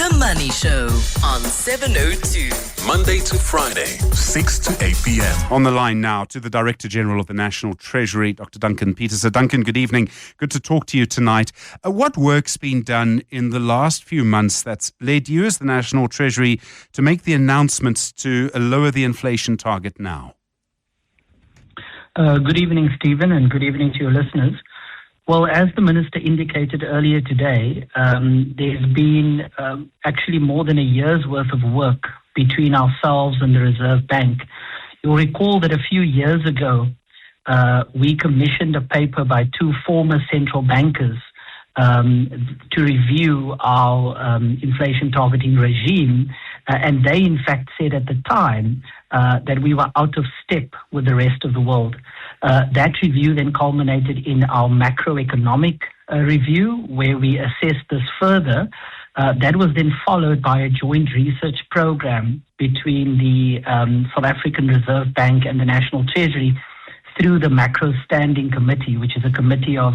The Money Show on 702. Monday to Friday, 6 to 8 p.m. On the line now to the Director General of the National Treasury, Dr. Duncan Pieterse. Duncan, good evening. Good to talk to you tonight. What work's been done in the last few months that's led you as the National Treasury to make the announcements to lower the inflation target now? Good evening, Stephen, and good evening to your listeners. Well, as the Minister indicated earlier today, there's been actually more than a year's worth of work between ourselves and the Reserve Bank. You'll recall that a few years ago, we commissioned a paper by two former central bankers to review our inflation targeting regime, and they in fact said at the time that we were out of step with the rest of the world. That review then culminated in our macroeconomic review, where we assessed this further. That was then followed by a joint research program between the South African Reserve Bank and the National Treasury through the Macro Standing Committee, which is a committee of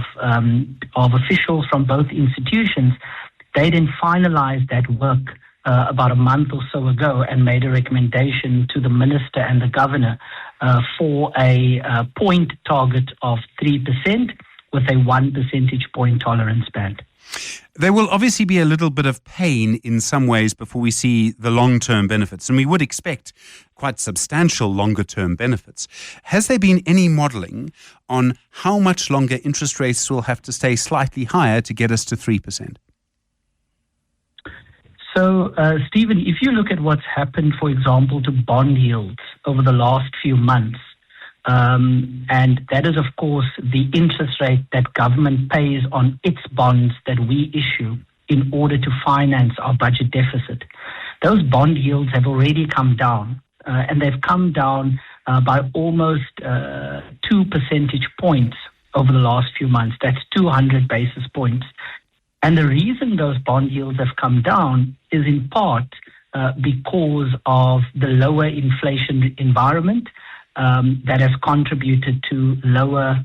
officials from both institutions. They then finalized that work about a month or so ago and made a recommendation to the Minister and the Governor for a point target of 3% with a 1 percentage point tolerance band. There will obviously be a little bit of pain in some ways before we see the long-term benefits, and we would expect quite substantial longer-term benefits. Has there been any modelling on how much longer interest rates will have to stay slightly higher to get us to 3%? So, Stephen, if you look at what's happened, for example, to bond yields over the last few months, and that is, of course, the interest rate that government pays on its bonds that we issue in order to finance our budget deficit. Those bond yields have already come down, and they've come down by almost 2 percentage points over the last few months. That's 200 basis points. And the reason those bond yields have come down is in part because of the lower inflation environment that has contributed to lower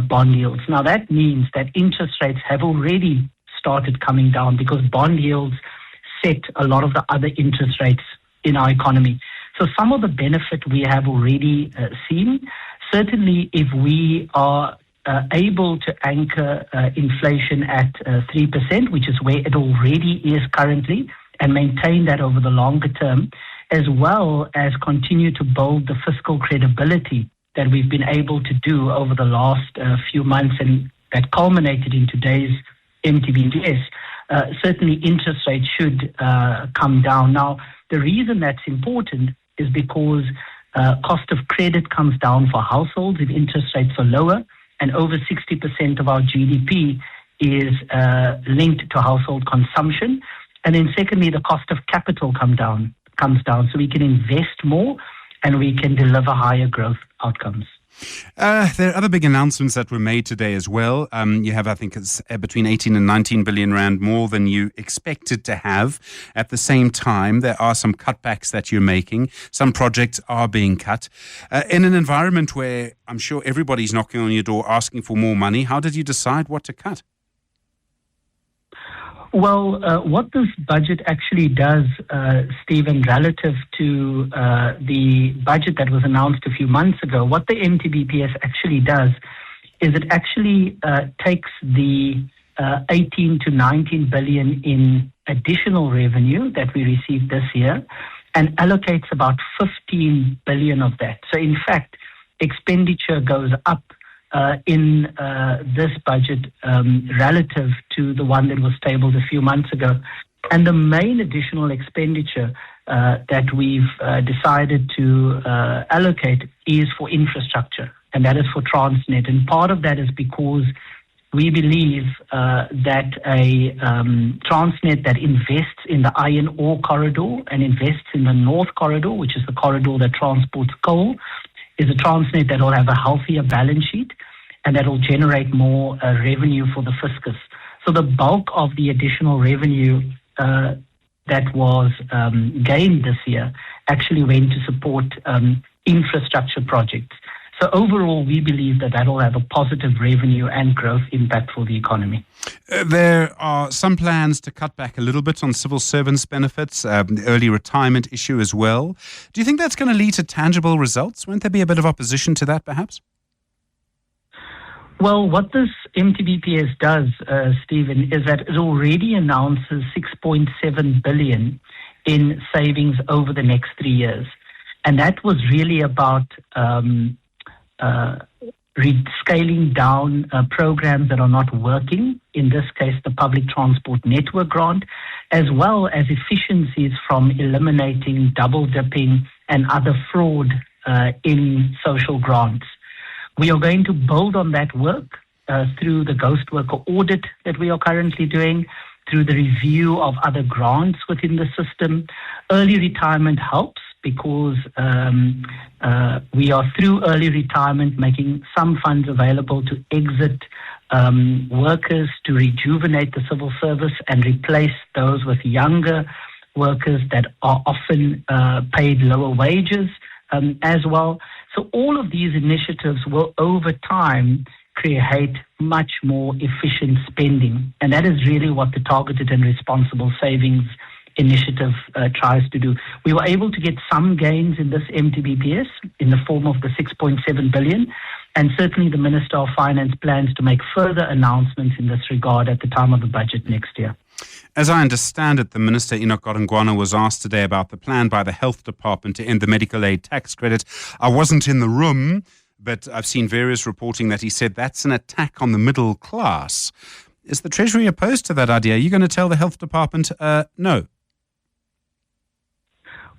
bond yields. Now, that means that interest rates have already started coming down because bond yields set a lot of the other interest rates in our economy. So some of the benefit we have already seen. Certainly, if we are able to anchor inflation at 3%, which is where it already is currently, and maintain that over the longer term, as well as continue to build the fiscal credibility that we've been able to do over the last few months, and that culminated in today's MTBPS, certainly interest rates should come down. Now, the reason that's important is because cost of credit comes down for households if interest rates are lower, and over 60% of our GDP is linked to household consumption. And then secondly, the cost of capital comes down, so we can invest more and we can deliver higher growth outcomes. There are other big announcements that were made today as well. You have, I think, it's between 18 and 19 billion rand more than you expected to have. At the same time, there are some cutbacks that you're making. Some projects are being cut. In an environment where I'm sure everybody's knocking on your door asking for more money, how did you decide what to cut? Well, what this budget actually does, Stephen, relative to the budget that was announced a few months ago, what the MTBPS actually does is it actually takes the 18 to 19 billion in additional revenue that we received this year and allocates about 15 billion of that. So, in fact, expenditure goes up in this budget relative to the one that was tabled a few months ago. And the main additional expenditure that we've decided to allocate is for infrastructure, and that is for Transnet. And part of that is because we believe that a Transnet that invests in the iron ore corridor and invests in the North Corridor, which is the corridor that transports coal, is a Transnet that will have a healthier balance sheet and that will generate more revenue for the fiscus. So the bulk of the additional revenue that was gained this year actually went to support infrastructure projects. So overall, we believe that will have a positive revenue and growth impact for the economy. There are some plans to cut back a little bit on civil servants' benefits, the early retirement issue as well. Do you think that's going to lead to tangible results? Won't there be a bit of opposition to that, perhaps? Well, what this MTBPS does, Stephen, is that it already announces 6.7 billion in savings over the next 3 years. And that was really about scaling down programs that are not working, in this case, the public transport network grant, as well as efficiencies from eliminating double dipping and other fraud in social grants. We are going to build on that work through the ghost worker audit that we are currently doing, through the review of other grants within the system. Early retirement helps because we are through early retirement making some funds available to exit workers to rejuvenate the civil service and replace those with younger workers that are often paid lower wages as well. So all of these initiatives will over time create much more efficient spending. And that is really what the Targeted and Responsible Savings Initiative tries to do. We were able to get some gains in this MTBPS in the form of the 6.7 billion. And certainly the Minister of Finance plans to make further announcements in this regard at the time of the budget next year. As I understand it, the Minister Enoch Godongwana was asked today about the plan by the Health Department to end the medical aid tax credit. I wasn't in the room, but I've seen various reporting that he said that's an attack on the middle class. Is the Treasury opposed to that idea? Are you going to tell the Health Department no?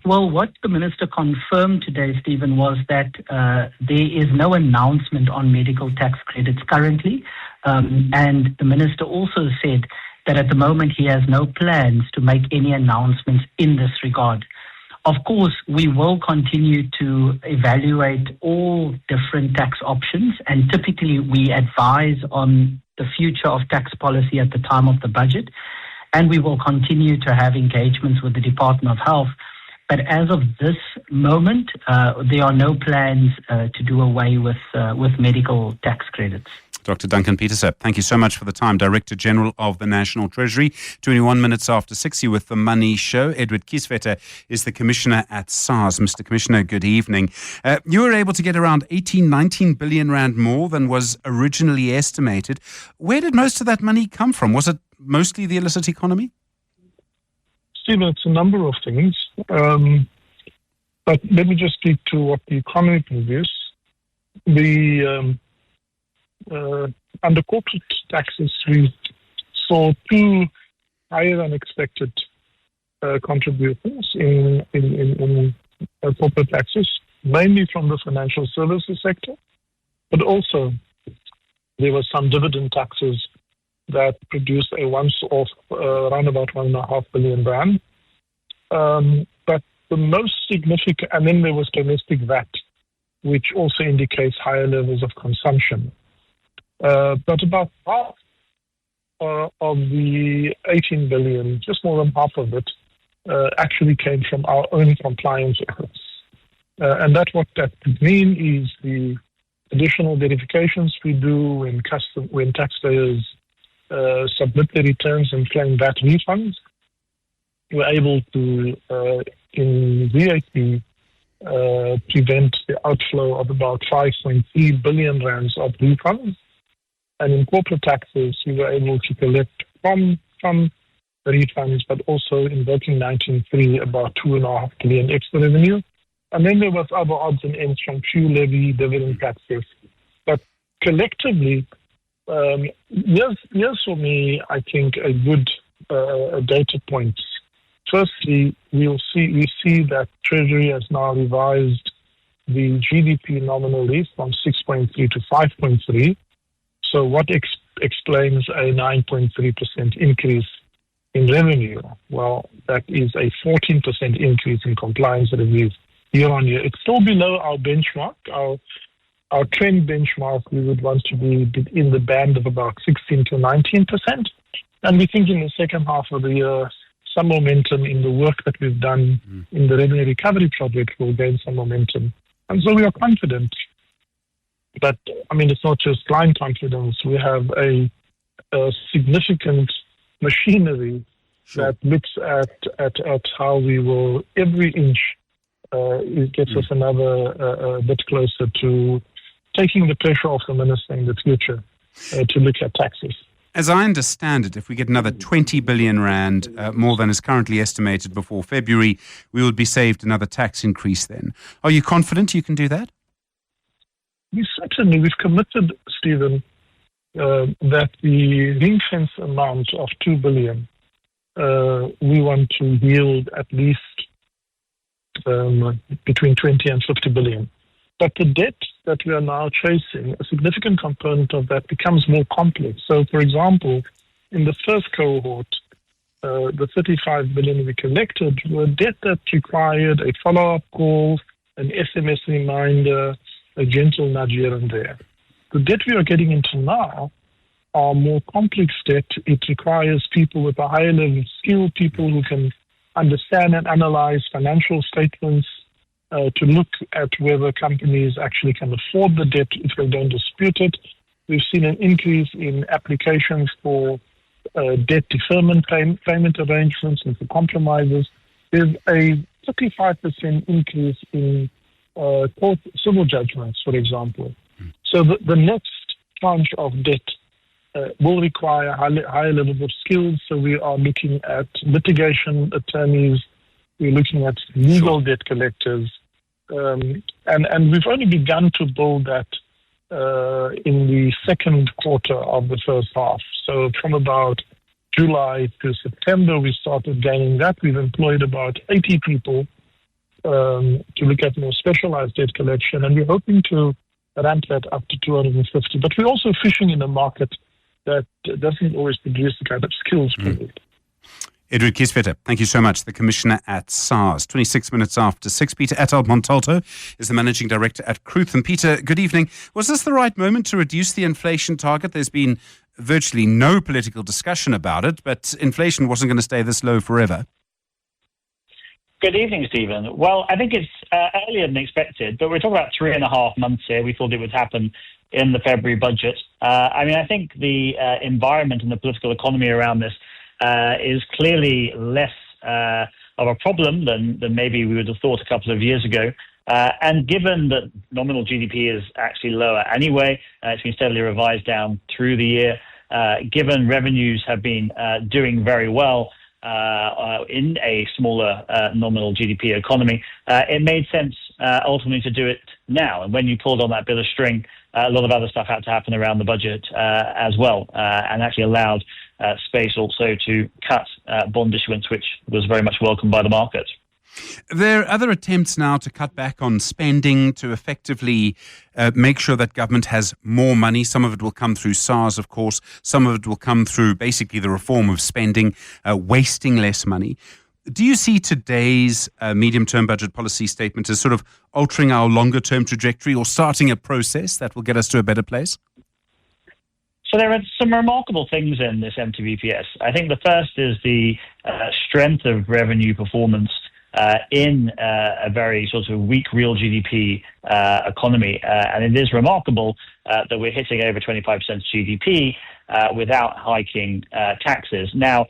Well, what the Minister confirmed today, Stephen, was that there is no announcement on medical tax credits currently. And the Minister also said that at the moment he has no plans to make any announcements in this regard. Of course, we will continue to evaluate all different tax options, and typically we advise on the future of tax policy at the time of the budget, and we will continue to have engagements with the Department of Health. But as of this moment, there are no plans to do away with medical tax credits. Dr. Duncan Pieterse, thank you so much for the time. Director General of the National Treasury. 21 minutes after 6, you with The Money Show. Edward Kieswetter is the Commissioner at SARS. Mr. Commissioner, good evening. You were able to get around 19 billion rand more than was originally estimated. Where did most of that money come from? Was it mostly the illicit economy? Stephen, it's a number of things. But let me just speak to what the economy produces. Under corporate taxes, we saw two higher than expected contributions in corporate taxes, mainly from the financial services sector, but also there were some dividend taxes that produced a once-off around about 1.5 billion rand. But the most significant, and then there was domestic VAT, which also indicates higher levels of consumption. But about half of the 18 billion, just more than half of it, actually came from our own compliance efforts. And what that could mean is the additional verifications we do when taxpayers submit their returns and claim VAT refunds. We're able to, in VAT, prevent the outflow of about 5.3 billion rands of refunds. And in corporate taxes, we were able to collect from refunds, but also in working 19.3 about 2.5 billion extra revenue. And then there was other odds and ends from fuel levy, dividend taxes. But collectively, here's for me, I think, a good data points. Firstly, we see that Treasury has now revised the GDP nominally from 6.3 to 5.3. So what explains a 9.3% increase in revenue? Well, that is a 14% increase in compliance revenue year on year. It's still below our benchmark. Our trend benchmark, we would want to be in the band of about 16 to 19%. And we think in the second half of the year, some momentum in the work that we've done in the revenue recovery project will gain some momentum. And so we are confident But I mean, it's not just blind confidence. We have a significant machinery that looks at how we will, every inch it gets us another bit closer to taking the pressure off the minister in the future to look at taxes. As I understand it, if we get another 20 billion rand, more than is currently estimated before February, we will be saved another tax increase then. Are you confident you can do that? We've committed, Stephen, that the ring-fence amount of 2 billion, we want to yield at least between 20 and 50 billion. But the debt that we are now chasing, a significant component of that becomes more complex. So, for example, in the first cohort, the 35 billion we collected were debt that required a follow-up call, an SMS reminder, a gentle nudge here and there. The debt we are getting into now are more complex debt. It requires people with a higher level of skill, people who can understand and analyze financial statements, to look at whether companies actually can afford the debt if they don't dispute it. We've seen an increase in applications for debt deferment payment arrangements and for compromises. There's a 35% increase in court civil judgments, for example. So the next tranche of debt will require higher levels of skills. So we are looking at litigation attorneys, we're looking at legal debt collectors, and we've only begun to build that in the second quarter of the first half. So from about July to September, we started gaining that. We've employed about 80 people to look at more specialized debt collection, and we're hoping to ramp that up to 250. But we're also fishing in a market that doesn't always produce the kind of skills we need. Kieswetter, thank you so much. The Commissioner at SARS. 26 minutes after 6. Peter Montalto is the Managing Director at Grootes. And Peter, good evening. Was this the right moment to reduce the inflation target? There's been virtually no political discussion about it, but inflation wasn't going to stay this low forever. Good evening, Stephen. Well, I think it's earlier than expected, but we're talking about 3.5 months here. We thought it would happen in the February budget. I think the environment and the political economy around this is clearly less of a problem than maybe we would have thought a couple of years ago. And given that nominal GDP is actually lower anyway, it's been steadily revised down through the year, given revenues have been doing very well in a smaller nominal GDP economy, it made sense ultimately to do it now. And when you pulled on that bit of string, a lot of other stuff had to happen around the budget as well, and actually allowed space also to cut bond issuance, which was very much welcomed by the market. There are other attempts now to cut back on spending, to effectively make sure that government has more money. Some of it will come through SARS, of course. Some of it will come through basically the reform of spending, wasting less money. Do you see today's medium-term budget policy statement as sort of altering our longer-term trajectory or starting a process that will get us to a better place? So there are some remarkable things in this MTBPS. I think the first is the strength of revenue performance in a very sort of weak real GDP economy. And it is remarkable that we're hitting over 25% GDP without hiking taxes. Now,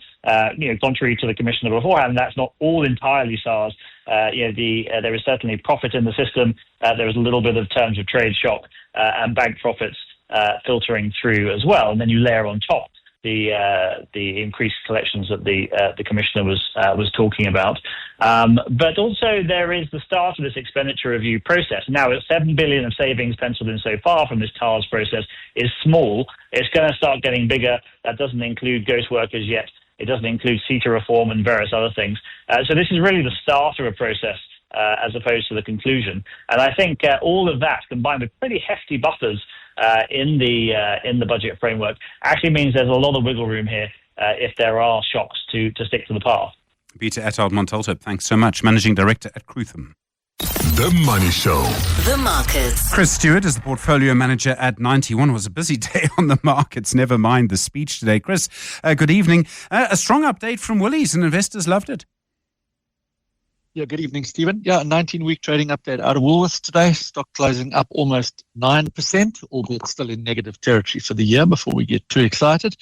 contrary to the Commissioner beforehand, that's not all entirely SARS. There is certainly profit in the system. There is a little bit of terms of trade shock and bank profits filtering through as well. And then you layer on top the increased collections that the Commissioner was talking about. But also there is the start of this expenditure review process. Now, 7 billion of savings penciled in so far from this TARS process is small. It's going to start getting bigger. That doesn't include ghost workers yet. It doesn't include CETA reform and various other things. So this is really the start of a process as opposed to the conclusion. And I think all of that, combined with pretty hefty buffers in the budget framework, actually means there's a lot of wiggle room here if there are shocks to stick to the path. Peter Montalto, thanks so much. Managing Director at Grootes. The Money Show. The markets. Chris Stewart is the Portfolio Manager at 91. It was a busy day on the markets, never mind the speech today. Chris, good evening. A strong update from Woolies and investors loved it. Yeah, good evening, Stephen. Yeah, a 19-week trading update out of Woolworths today. Stock closing up almost 9%, albeit still in negative territory for the year before we get too excited.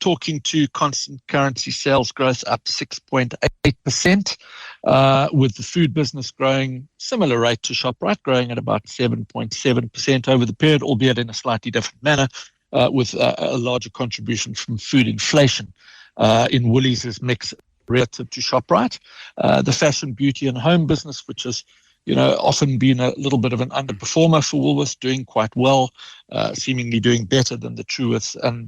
Talking to constant currency sales growth up 6.8%, with the food business growing similar rate to ShopRite, growing at about 7.7% over the period, albeit in a slightly different manner, with a larger contribution from food inflation in Woolies' mix relative to ShopRite. The fashion, beauty and home business, which has often been a little bit of an underperformer for Woolworths, doing quite well, seemingly doing better than the Truworths and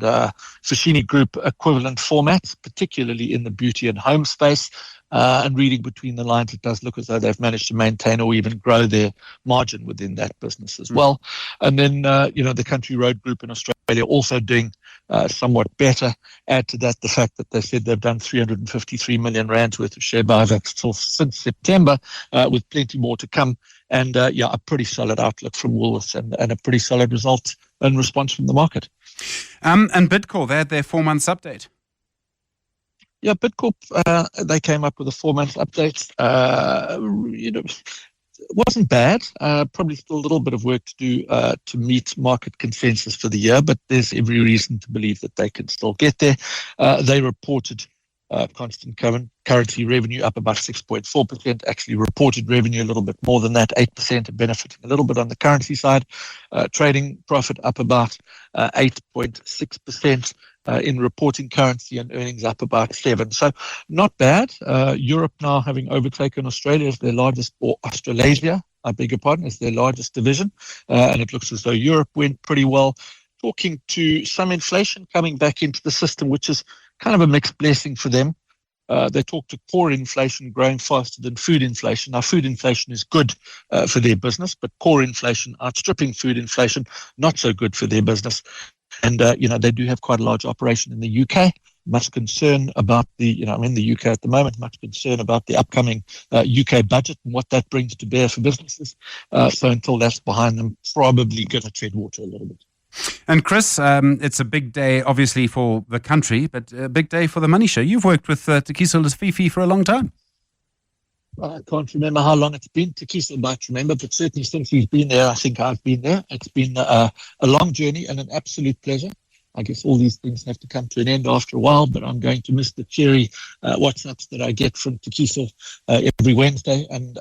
Foschini Group equivalent formats, particularly in the beauty and home space. And reading between the lines, it does look as though they've managed to maintain or even grow their margin within that business as well. And then, the Country Road Group in Australia also doing somewhat better. Add to that the fact that they said they've done 353 million rands worth of share buybacks since September, with plenty more to come. And, a pretty solid outlook from Woolworths and a pretty solid result in response from the market. And Bidcorp, they had their 4 months update. Yeah, Bidcorp, they came up with a 4 month update. It wasn't bad. Probably still a little bit of work to do to meet market consensus for the year, but there's every reason to believe that they can still get there. They reported constant currency revenue up about 6.4%, actually reported revenue a little bit more than that, 8%, benefiting a little bit on the currency side. Trading profit up about 8.6%. In reporting currency, and earnings up about 7%. So not bad. Europe now having overtaken Australia as their largest, or Australasia, I beg your pardon, as their largest division. And it looks as though Europe went pretty well. Talking to some inflation coming back into the system, which is kind of a mixed blessing for them. They talk to core inflation growing faster than food inflation. Now, food inflation is good for their business, but core inflation outstripping food inflation, not so good for their business. And, they do have quite a large operation in the UK. Much concern about I'm in the UK at the moment, much concern about the upcoming UK budget and what that brings to bear for businesses. So until that's behind them, probably going to tread water a little bit. And Chris, it's a big day, obviously, for the country, but a big day for the Money Show. You've worked with Tekiso Fifi for a long time. I can't remember how long it's been. Tekiso might remember, but certainly since he's been there, I think I've been there. It's been a long journey and an absolute pleasure. I guess all these things have to come to an end after a while, but I'm going to miss the cheery WhatsApps that I get from Tekiso every Wednesday, and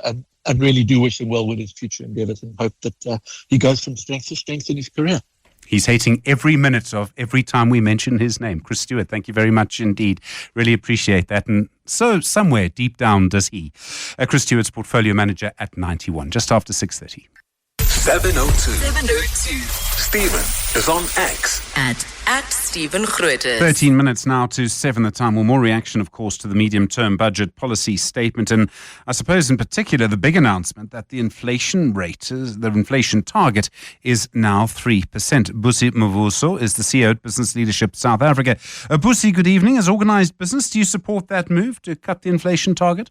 really do wish him well with his future endeavours and hope that he goes from strength to strength in his career. He's hating every minute of every time we mention his name. Chris Stewart, thank you very much indeed. Really appreciate that. And so somewhere deep down does he. Chris Stewart's portfolio manager at 91, just after 6:30. 702. Stephen is on X. At Stephen Grootes. 13 minutes now to 7 the time. Well, more reaction, of course, to the medium-term budget policy statement. And I suppose in particular, the big announcement that the inflation rate, the inflation target is now 3%. Busi Mavuso is the CEO at Business Leadership South Africa. Busi, good evening. As organised business, do you support that move to cut the inflation target?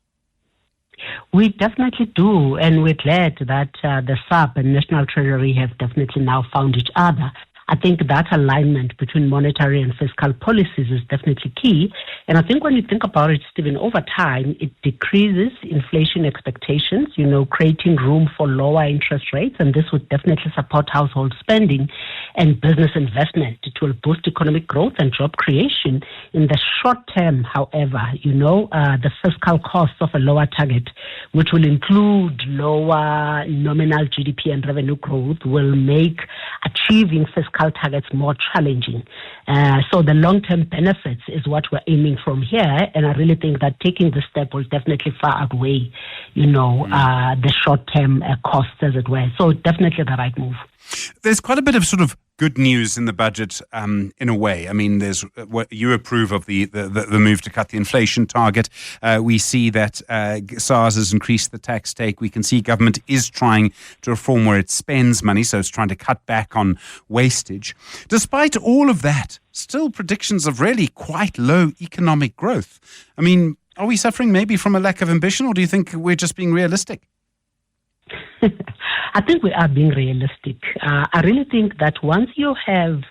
We definitely do, and we're glad that the SAP and National Treasury have definitely now found each other. I think that alignment between monetary and fiscal policies is definitely key. And I think when you think about it, Stephen, over time, it decreases inflation expectations, creating room for lower interest rates. And this would definitely support household spending and business investment. It will boost economic growth and job creation. In the short term, however, the fiscal costs of a lower target, which will include lower nominal GDP and revenue growth, will make achieving fiscal targets more challenging. So the long-term benefits is what we're aiming from here, and I really think that taking this step will definitely far outweigh, the short-term costs, as it were. So definitely the right move. There's quite a bit of sort of good news in the budget, in a way. I mean, there's what you approve of the move to cut the inflation target. We see that SARS has increased the tax take. We can see government is trying to reform where it spends money, so it's trying to cut back on wastage. Despite all of that, still predictions of really quite low economic growth. I mean, are we suffering maybe from a lack of ambition, or do you think we're just being realistic? I think we are being realistic. I really think that once you have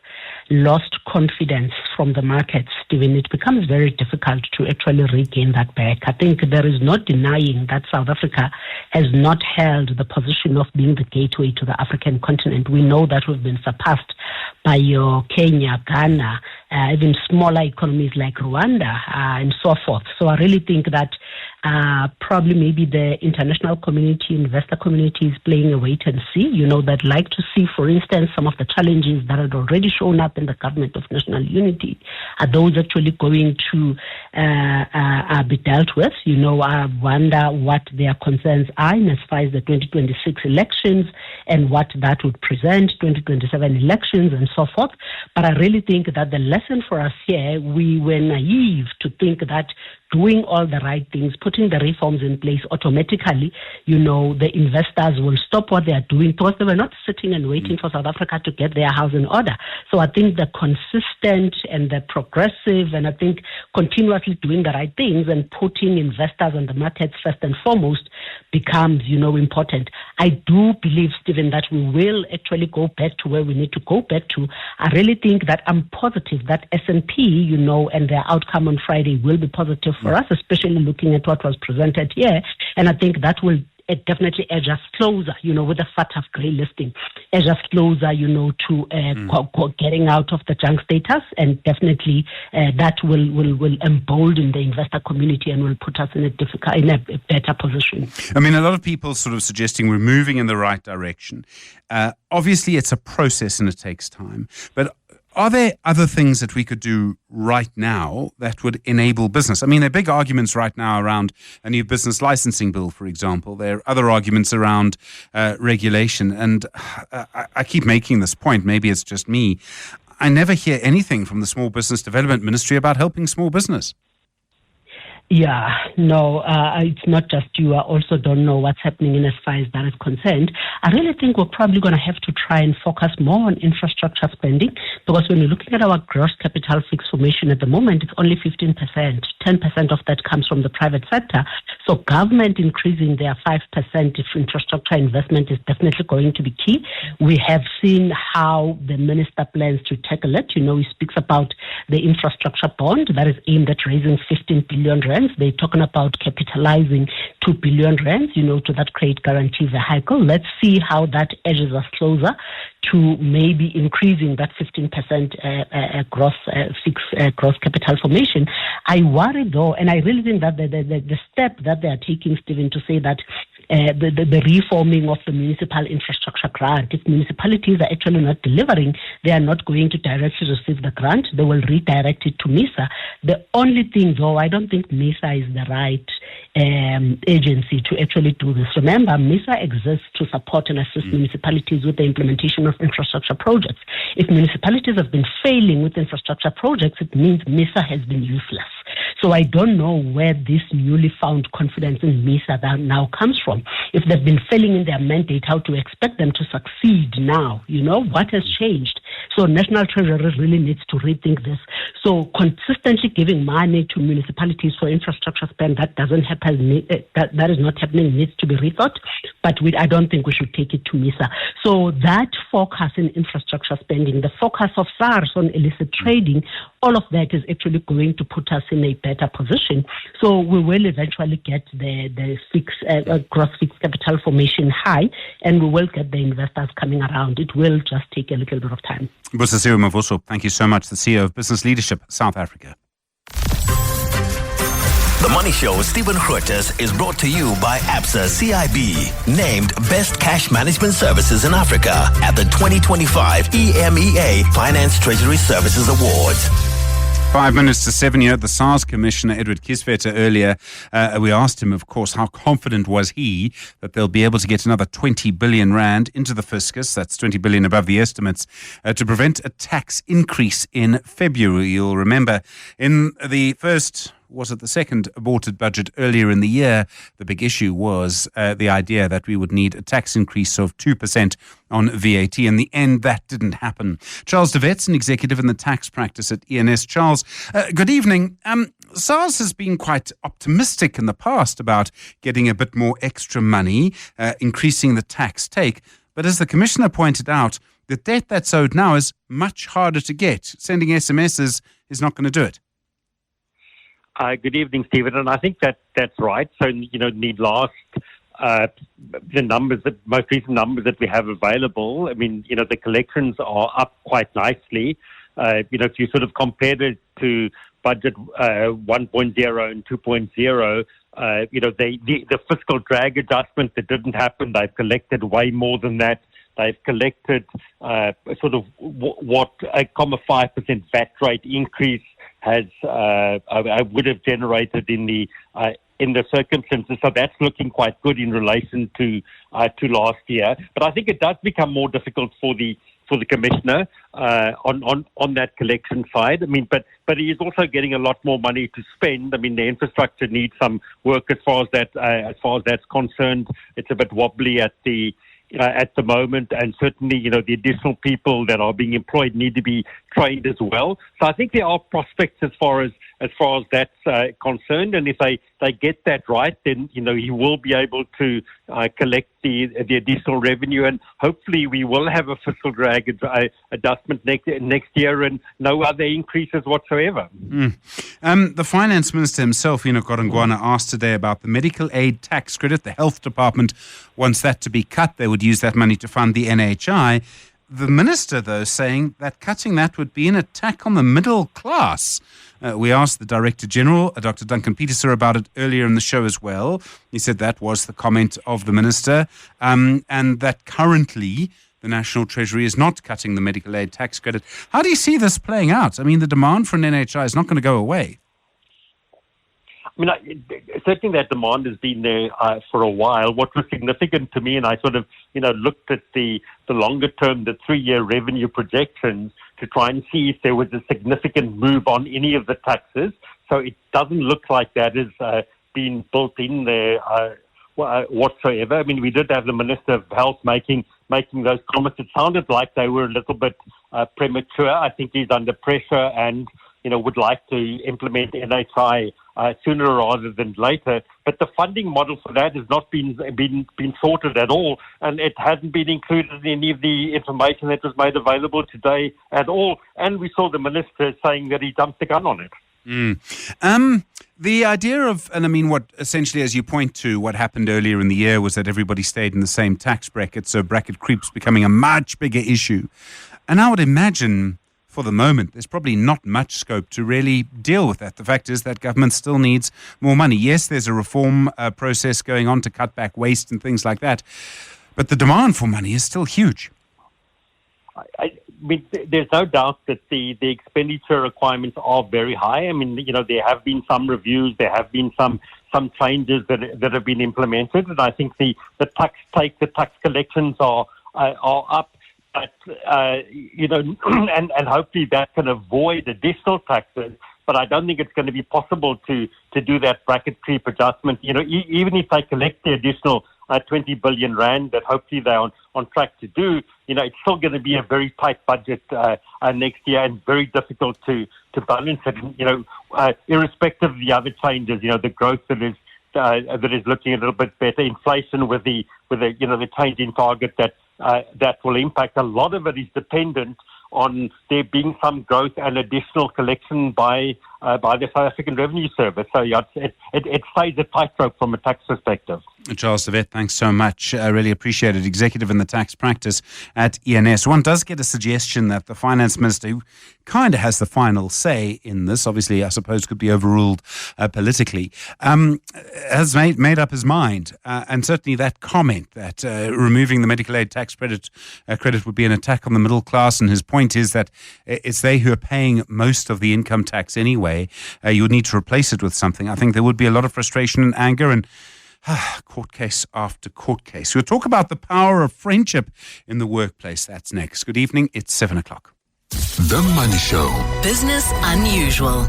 lost confidence from the markets, Stephen, it becomes very difficult to actually regain that back. I think there is no denying that South Africa has not held the position of being the gateway to the African continent. We know that we've been surpassed by your Kenya, Ghana, even smaller economies like Rwanda and so forth. So I really think that probably maybe the international community, investor community is playing a wait and see. They'd like to see, for instance, some of the challenges that had already shown up in the government of national unity. Are those actually going to be dealt with? I wonder what their concerns are in as far as the 2026 elections and what that would present, 2027 elections and so forth. But I really think that the lesson for us here, we were naive to think that doing all the right things, putting the reforms in place automatically, the investors will stop what they are doing because they were not sitting and waiting for South Africa to get their house in order. So I think the consistent and the progressive and I think continuously doing the right things and putting investors and the markets first and foremost becomes, important. I do believe, Stephen, that we will actually go back to where we need to go back to. I really think that I'm positive that S&P, and their outcome on Friday will be positive for us, especially looking at what was presented here. And I think that will definitely edge us closer, with the FATF grey listing, edge us closer, to getting out of the junk status. And definitely that will embolden the investor community and will put us in a better position. I mean, a lot of people sort of suggesting we're moving in the right direction. Obviously, it's a process and it takes time. But are there other things that we could do right now that would enable business? I mean, there are big arguments right now around a new business licensing bill, for example. There are other arguments around regulation. And I keep making this point, maybe it's just me. I never hear anything from the Small Business Development Ministry about helping small business. Yeah, no, it's not just you. I also don't know what's happening in as far as that is concerned. I really think we're probably going to have to try and focus more on infrastructure spending because when you're looking at our gross capital fixed formation at the moment, it's only 15%. 10% of that comes from the private sector. So government increasing their 5% if infrastructure investment is definitely going to be key. We have seen how the minister plans to tackle it. He speaks about the infrastructure bond that is aimed at raising 15 billion rand. They're talking about capitalizing 2 billion rands, to that credit guarantee vehicle. Let's see how that edges us closer to maybe increasing that 15% gross capital formation. I worry though, and I really think that the step that they are taking, Stephen, to say that the reforming of the municipal infrastructure grant, if municipalities are actually not delivering, they are not going to directly receive the grant. They will redirect it to MISA. The only thing, though, I don't think MISA is the right agency to actually do this. Remember, MISA exists to support and assist municipalities with the implementation of infrastructure projects. If municipalities have been failing with infrastructure projects, it means MISA has been useless. So I don't know where this newly found confidence in MISA that now comes from. If they've been failing in their mandate, how to expect them to succeed now? What has changed? So National Treasury really needs to rethink this. So consistently giving money to municipalities for infrastructure spend, that doesn't happen. That is not happening. Needs to be rethought. But I don't think we should take it to MISA. So that focus in infrastructure spending, the focus of SARS on illicit trading, all of that is actually going to put us in a better position. So we will eventually get the gross fixed capital formation high, and we will get the investors coming around. It will just take a little bit of time. Busisiwe Mavuso, thank you so much, the CEO of Business Leadership South Africa. The Money Show with Stephen Grootes is brought to you by Absa CIB, named Best Cash Management Services in Africa at the 2025 EMEA Finance Treasury Services Awards. 5 minutes to 7. You heard the SARS Commissioner, Edward Kieswetter, earlier. We asked him, of course, how confident was he that they'll be able to get another 20 billion rand into the fiscus, that's 20 billion above the estimates, to prevent a tax increase in February. You'll remember in the second aborted budget earlier in the year, the big issue was the idea that we would need a tax increase of 2% on VAT. In the end, that didn't happen. Charles de Wet's an executive in the tax practice at ENS. Charles, good evening. SARS has been quite optimistic in the past about getting a bit more extra money, increasing the tax take. But as the Commissioner pointed out, the debt that's owed now is much harder to get. Sending SMSs is not going to do it. Good evening, Stephen. And I think that's right. So, the most recent numbers that we have available, I mean, the collections are up quite nicely. If you sort of compared it to budget 1.0 and 2.0, the fiscal drag adjustment that didn't happen, they've collected way more than that. They've collected sort of what a 5% VAT rate increase has would have generated in the circumstances. So that's looking quite good in relation to last year. But I think it does become more difficult for the commissioner on that collection side. I mean, but he is also getting a lot more money to spend. I mean, the infrastructure needs some work as far as that's concerned. It's a bit wobbly at the moment, and certainly, the additional people that are being employed need to be trained as well. So I think there are prospects as far as that's concerned, and if they get that right, then he will be able to collect the additional revenue, and hopefully we will have a fiscal drag adjustment next year and no other increases whatsoever. The Finance Minister himself, Enoch Godongwana, asked today about the medical aid tax credit. The Health Department wants that to be cut. They would use that money to fund the NHI. The minister, though, saying that cutting that would be an attack on the middle class. We asked the Director General, Dr. Duncan Pieterse, about it earlier in the show as well. He said that was the comment of the minister, and that currently the National Treasury is not cutting the medical aid tax credit. How do you see this playing out? I mean, the demand for an NHI is not going to go away. I mean, certainly that demand has been there for a while. What was significant to me, and I sort of, looked at the longer term, the 3-year revenue projections to try and see if there was a significant move on any of the taxes. So it doesn't look like that has been built in there whatsoever. I mean, we did have the Minister of Health making those comments. It sounded like they were a little bit premature. I think he's under pressure and would like to implement NHI sooner rather than later. But the funding model for that has not been sorted at all, and it hasn't been included in any of the information that was made available today at all. And we saw the minister saying that he jumped the gun on it. The idea of, and I mean, what essentially, as you point to, what happened earlier in the year was that everybody stayed in the same tax bracket, so bracket creep's becoming a much bigger issue. And I would imagine, for the moment, there's probably not much scope to really deal with that. The fact is that government still needs more money. Yes, there's a reform process going on to cut back waste and things like that, but the demand for money is still huge. I mean, there's no doubt that the expenditure requirements are very high. I mean, there have been some reviews, there have been some changes that have been implemented, and I think the tax collections are up. But, and hopefully that can avoid additional taxes. But I don't think it's going to be possible to do that bracket creep adjustment. Even if they collect the additional 20 billion rand that hopefully they're on track to do, it's still going to be a very tight budget next year and very difficult to balance it. Irrespective of the other changes, the growth that is looking a little bit better, inflation with the change in target that will impact. A lot of it is dependent on there being some growth and additional collection by the South African Revenue Service. So it stays a tightrope from a tax perspective. Charles de Wet, thanks so much. I really appreciate it. Executive in the tax practice at ENS. One does get a suggestion that the Finance Minister, who kind of has the final say in this, obviously I suppose could be overruled politically, has made up his mind. And certainly that comment that removing the medical aid tax credit would be an attack on the middle class, and his point is that it's they who are paying most of the income tax anyway. You would need to replace it with something. I think there would be a lot of frustration and anger and court case after court case. We'll talk about the power of friendship in the workplace. That's next. Good evening. It's 7:00. The Money Show. Business Unusual.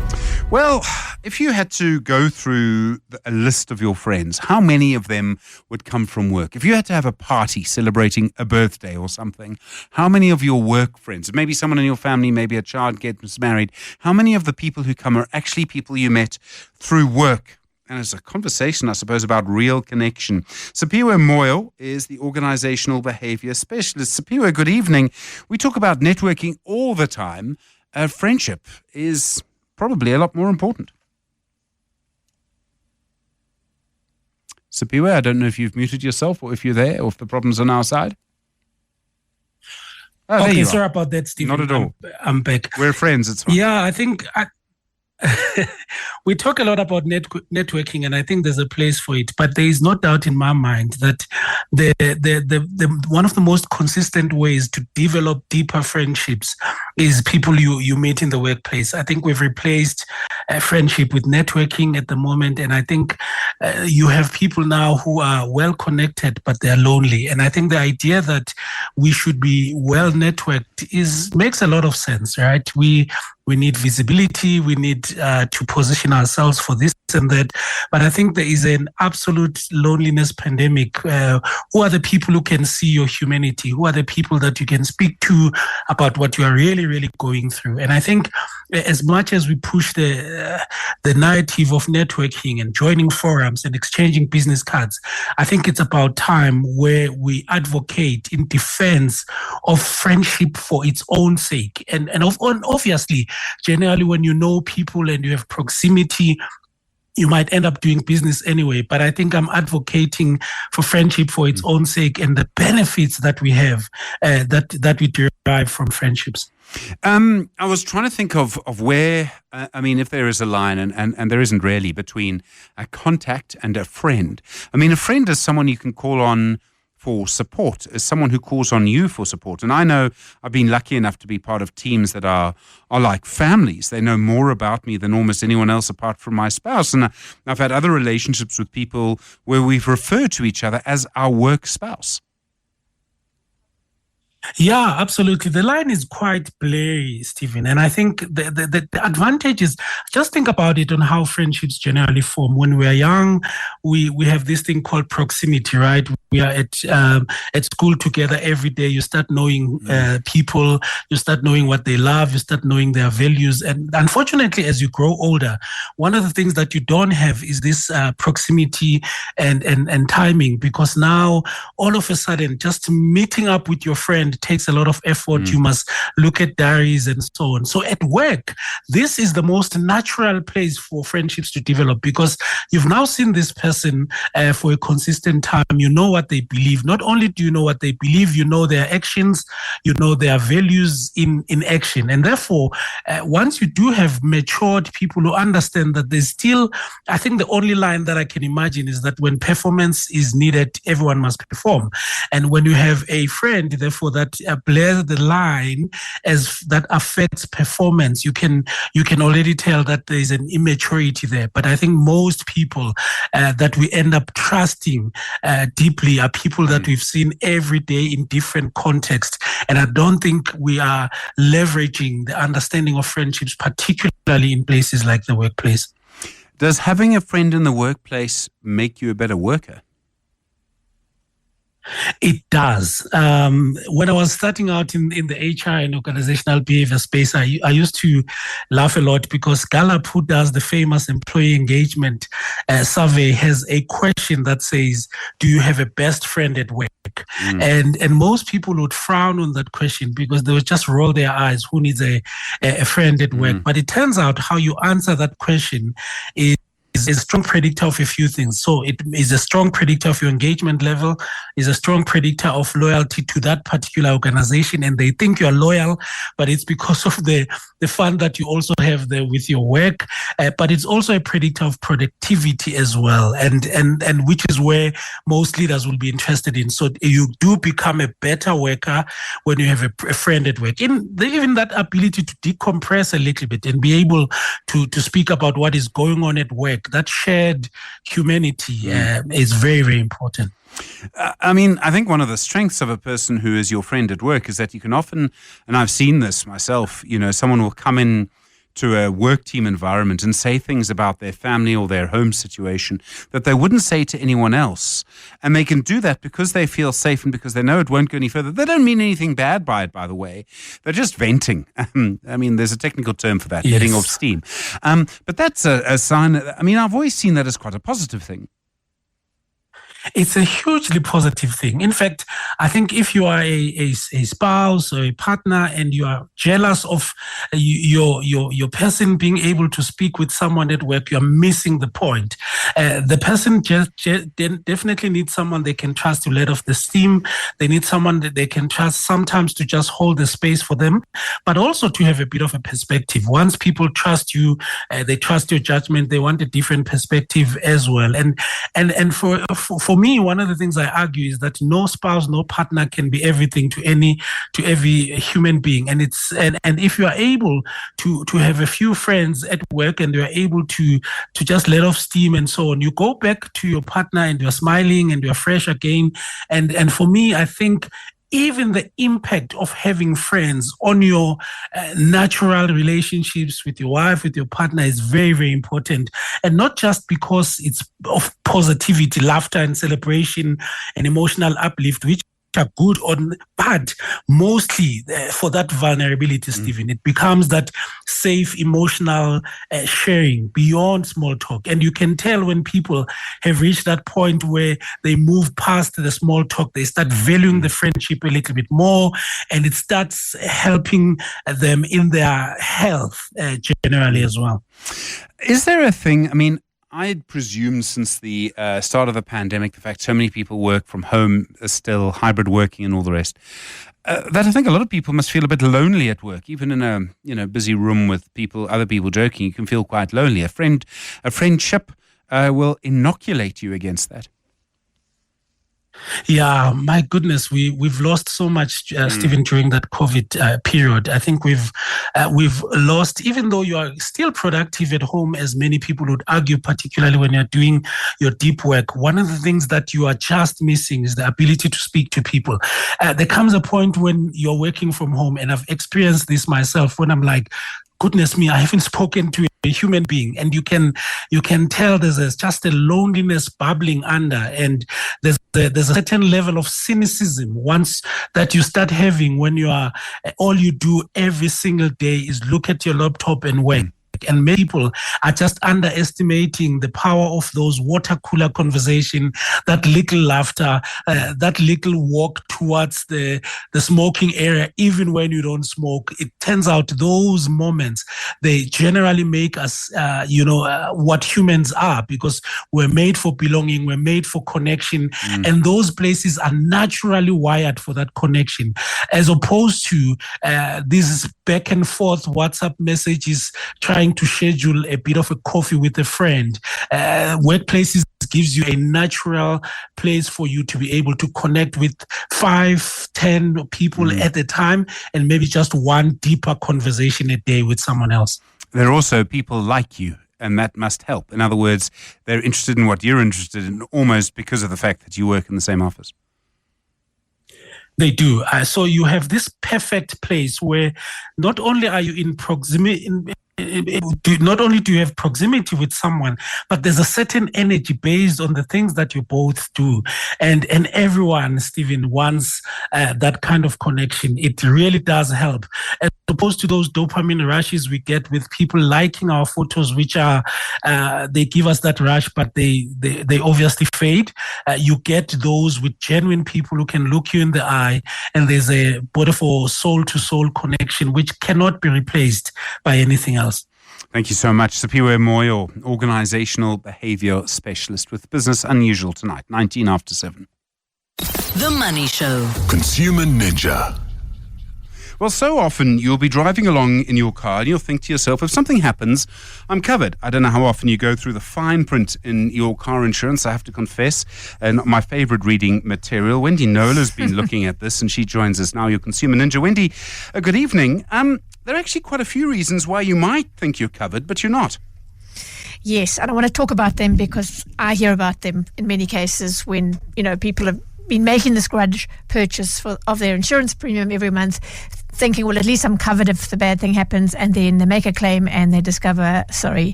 Well, if you had to go through a list of your friends, how many of them would come from work? If you had to have a party celebrating a birthday or something, how many of your work friends, maybe someone in your family, maybe a child gets married, how many of the people who come are actually people you met through work? and it's a conversation, I suppose, about real connection. Sipiwe Moyo is the organizational behavior specialist. Sipiwe, good evening. We talk about networking all the time. Friendship is probably a lot more important. Sipiwe, I don't know if you've muted yourself or if you're there or if the problem's on our side. Oh, okay, sorry about that, Stephen. Not at all. I'm back. We're friends, it's fine. Yeah, I think we talk a lot about networking, and I think there's a place for it. But there is no doubt in my mind that the one of the most consistent ways to develop deeper friendships is people you meet in the workplace. I think we've replaced friendship with networking at the moment, and I think you have people now who are well connected, but they're lonely. And I think the idea that we should be well networked makes a lot of sense, right? We need visibility. We need to position ourselves for this and that. But I think there is an absolute loneliness pandemic. Who are the people who can see your humanity? Who are the people that you can speak to about what you are really, really going through? And I think as much as we push the narrative of networking and joining forums and exchanging business cards, I think it's about time where we advocate in defense of friendship for its own sake. And obviously, generally, when you know people and you have proximity, you might end up doing business anyway. But I think I'm advocating for friendship for its own sake and the benefits that we have, that we derive from friendships. I was trying to think of where, if there is a line, and there isn't really, between a contact and a friend. I mean, a friend is someone you can call on for support, as someone who calls on you for support. And I know I've been lucky enough to be part of teams that are like families. They know more about me than almost anyone else apart from my spouse. And I've had other relationships with people where we've referred to each other as our work spouse. Yeah, absolutely. The line is quite blurry, Stephen. And I think the advantage is, just think about it on how friendships generally form. When we are young, we have this thing called proximity, right? We are at school together every day. You start knowing people, you start knowing what they love, you start knowing their values. And unfortunately, as you grow older, one of the things that you don't have is this proximity and timing, because now all of a sudden, just meeting up with your friend takes a lot of effort. You must look at diaries and so on. So at work, this is the most natural place for friendships to develop, because you've now seen this person for a consistent time. You know what they believe. Not only do you know what they believe, you know their actions, you know their values in action. And therefore, once you do have matured people who understand that there's still, I think the only line that I can imagine is that when performance is needed, everyone must perform. And when you have a friend, therefore, that blurs the line as that affects performance, you can already tell that there is an immaturity there. But I think most people that we end up trusting deeply are people that we've seen every day in different contexts. And I don't think we are leveraging the understanding of friendships, particularly in places like the workplace. Does having a friend in the workplace make you a better worker? It does. When I was starting out in the HR and organizational behavior space, I used to laugh a lot, because Gallup, who does the famous employee engagement survey, has a question that says, do you have a best friend at work? And most people would frown on that question, because they would just roll their eyes. Who needs a friend at work? But it turns out how you answer that question is a strong predictor of a few things. So it is a strong predictor of your engagement level, is a strong predictor of loyalty to that particular organization. And they think you're loyal, but it's because of the fun that you also have there with your work. But it's also a predictor of productivity as well. And which is where most leaders will be interested in. So you do become a better worker when you have a friend at work. Even that ability to decompress a little bit and be able to speak about what is going on at work, that shared humanity is very, very important. I think one of the strengths of a person who is your friend at work is that you can often, and I've seen this myself, someone will come in to a work team environment and say things about their family or their home situation that they wouldn't say to anyone else. And they can do that because they feel safe and because they know it won't go any further. They don't mean anything bad by it, by the way. They're just venting. I mean, there's a technical term for that, letting off steam. But that's a sign. I mean, I've always seen that as quite a positive thing. It's a hugely positive thing. In fact, I think if you are a spouse or a partner and you are jealous of your person being able to speak with someone at work, you're missing the point. The person definitely needs someone they can trust to let off the steam. They need someone that they can trust sometimes to just hold the space for them, but also to have a bit of a perspective. Once people trust you, they trust your judgment, they want a different perspective as well. And for me, one of the things I argue is that no spouse, no partner can be everything to every human being. And if you are able to have a few friends at work and you are able to just let off steam and so on, you go back to your partner and you're smiling and you're fresh again. And for me, I think even the impact of having friends on your natural relationships with your wife, with your partner is very, very important. And not just because it's of positivity, laughter and celebration and emotional uplift, which are good on, but mostly for that vulnerability, Stephen. It becomes that safe emotional sharing beyond small talk. And you can tell when people have reached that point where they move past the small talk, they start valuing the friendship a little bit more, and it starts helping them in their health generally as well. Is there a thing, I mean, I'd presume since the start of the pandemic, the fact so many people work from home, still hybrid working and all the rest, that I think a lot of people must feel a bit lonely at work. Even in a busy room with other people joking, you can feel quite lonely. A friendship will inoculate you against that. Yeah, my goodness, we've lost so much, Stephen, during that COVID period. I think we've lost, even though you are still productive at home, as many people would argue, particularly when you're doing your deep work. One of the things that you are just missing is the ability to speak to people. There comes a point when you're working from home, and I've experienced this myself, when I'm like, goodness me, I haven't spoken to a human being. And you can tell there's just a loneliness bubbling under, and there's a certain level of cynicism once that you start having when you are, all you do every single day is look at your laptop and work. And many people are just underestimating the power of those water cooler conversation, that little laughter, that little walk towards the smoking area, even when you don't smoke. It turns out those moments, they generally make us, what humans are, because we're made for belonging, we're made for connection, and those places are naturally wired for that connection, as opposed to these back and forth WhatsApp messages trying to schedule a bit of a coffee with a friend. Workplaces gives you a natural place for you to be able to connect with 5-10 people at a time, and maybe just one deeper conversation a day with someone else. There are also people like you, and that must help. In other words, they're interested in what you're interested in, almost because of the fact that you work in the same office. They do. So you have this perfect place where not only are you in proximity, not only do you have proximity with someone, but there's a certain energy based on the things that you both do. And everyone, Stephen, wants that kind of connection. It really does help. As opposed to those dopamine rushes we get with people liking our photos, which are, they give us that rush, but they obviously fade. You get those with genuine people who can look you in the eye, and there's a beautiful soul-to-soul connection which cannot be replaced by anything else. Thank you so much. Sipiwe Moyo, Organizational Behavior Specialist with Business Unusual tonight, 19 after 7. The Money Show. Consumer Ninja. Well, so often you'll be driving along in your car and you'll think to yourself, if something happens, I'm covered. I don't know how often you go through the fine print in your car insurance, I have to confess. And my favorite reading material, Wendy Nola's been looking at this, and she joins us now, your Consumer Ninja. Wendy, good evening. There are actually quite a few reasons why you might think you're covered, but you're not. Yes, and I want to talk about them because I hear about them in many cases when, people have been making this grudge purchase of their insurance premium every month, thinking, well, at least I'm covered if the bad thing happens, and then they make a claim and they discover,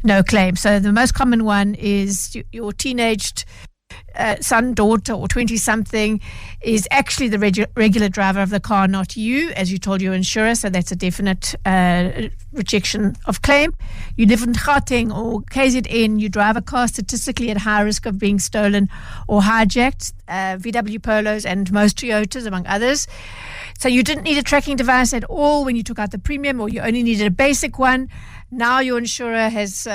no claim. So the most common one is your teenaged son, daughter, or 20-something is actually the regular driver of the car, not you, as you told your insurer. So that's a definite rejection of claim. You live in Gauteng or KZN. You drive a car statistically at high risk of being stolen or hijacked. VW Polos and most Toyotas, among others. So you didn't need a tracking device at all when you took out the premium, or you only needed a basic one. Now your insurer has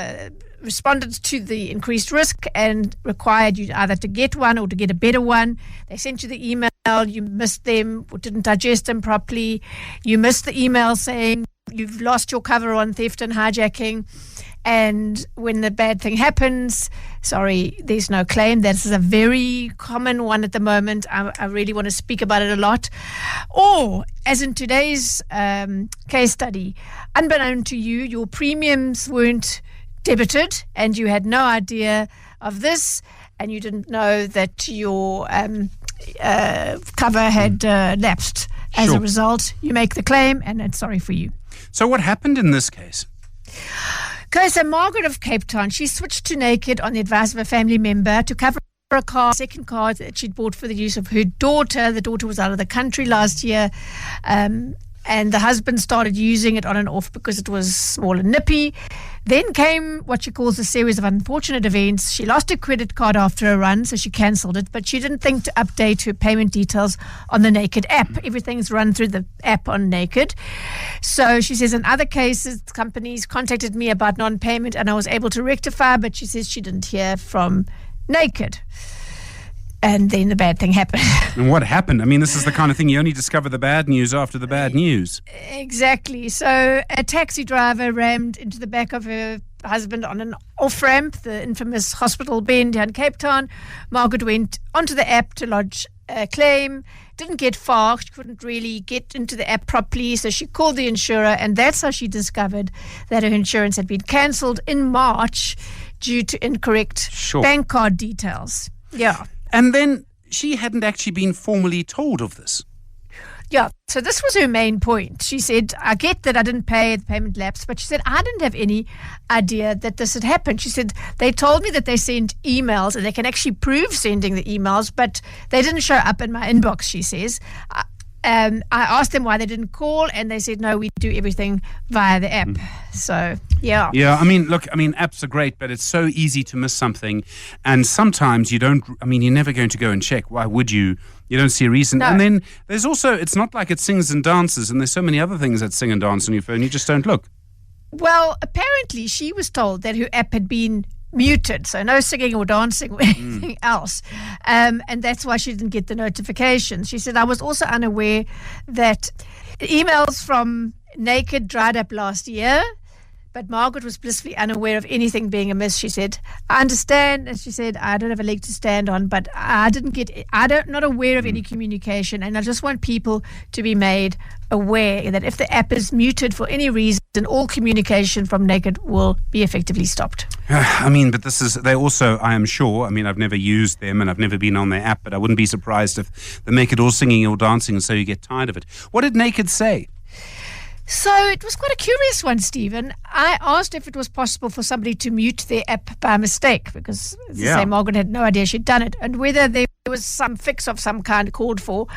responded to the increased risk and required you either to get one or to get a better one. They sent you the email, you missed them or didn't digest them properly. You missed the email saying you've lost your cover on theft and hijacking. And when the bad thing happens, there's no claim. That is a very common one at the moment. I really want to speak about it a lot. Or, as in today's case study, unbeknown to you, your premiums weren't debited and you had no idea of this, and you didn't know that your cover had lapsed. As a result, you make the claim and it's sorry for you. So what happened in this case? Okay, so Margaret of Cape Town, she switched to Naked on the advice of a family member to cover a second car that she'd bought for the use of her daughter. The daughter was out of the country last year, and the husband started using it on and off because it was small and nippy. Then came what she calls a series of unfortunate events. She lost her credit card after a run, so she cancelled it, but she didn't think to update her payment details on the Naked app. Everything's run through the app on Naked. So she says in other cases, companies contacted me about non-payment and I was able to rectify, but she says she didn't hear from Naked. And then the bad thing happened. And what happened? I mean, this is the kind of thing you only discover the bad news after the bad news. Exactly. So a taxi driver rammed into the back of her husband on an off-ramp, the infamous hospital bend here in Cape Town. Margaret went onto the app to lodge a claim, didn't get far. She couldn't really get into the app properly, so she called the insurer, and that's how she discovered that her insurance had been cancelled in March due to incorrect bank card details. Yeah. And then she hadn't actually been formally told of this. Yeah, so this was her main point. She said, I get that I didn't pay, the payment lapsed, but she said, I didn't have any idea that this had happened. She said, they told me that they sent emails, and they can actually prove sending the emails, but they didn't show up in my inbox, she says. I asked them why they didn't call, and they said, no, we do everything via the app. So, yeah. Yeah, apps are great, but it's so easy to miss something. And sometimes you're never going to go and check. Why would you? You don't see a reason. No. And then there's also, it's not like it sings and dances, and there's so many other things that sing and dance on your phone, you just don't look. Well, apparently she was told that her app had been muted, so no singing or dancing or anything else, and that's why she didn't get the notifications. She said, I was also unaware that emails from Naked dried up last year, but Margaret was blissfully unaware of anything being amiss. She said, I understand, and she said, I don't have a leg to stand on, but not aware of any communication, and I just want people to be made aware that if the app is muted for any reason, all communication from Naked will be effectively stopped. But they also, I am sure, I've never used them and I've never been on their app, but I wouldn't be surprised if they make it all singing or dancing and so you get tired of it. What did Naked say? So it was quite a curious one, Stephen. I asked if it was possible for somebody to mute their app by mistake, because as I say, Margaret had no idea she'd done it, and whether there was some fix of some kind called for.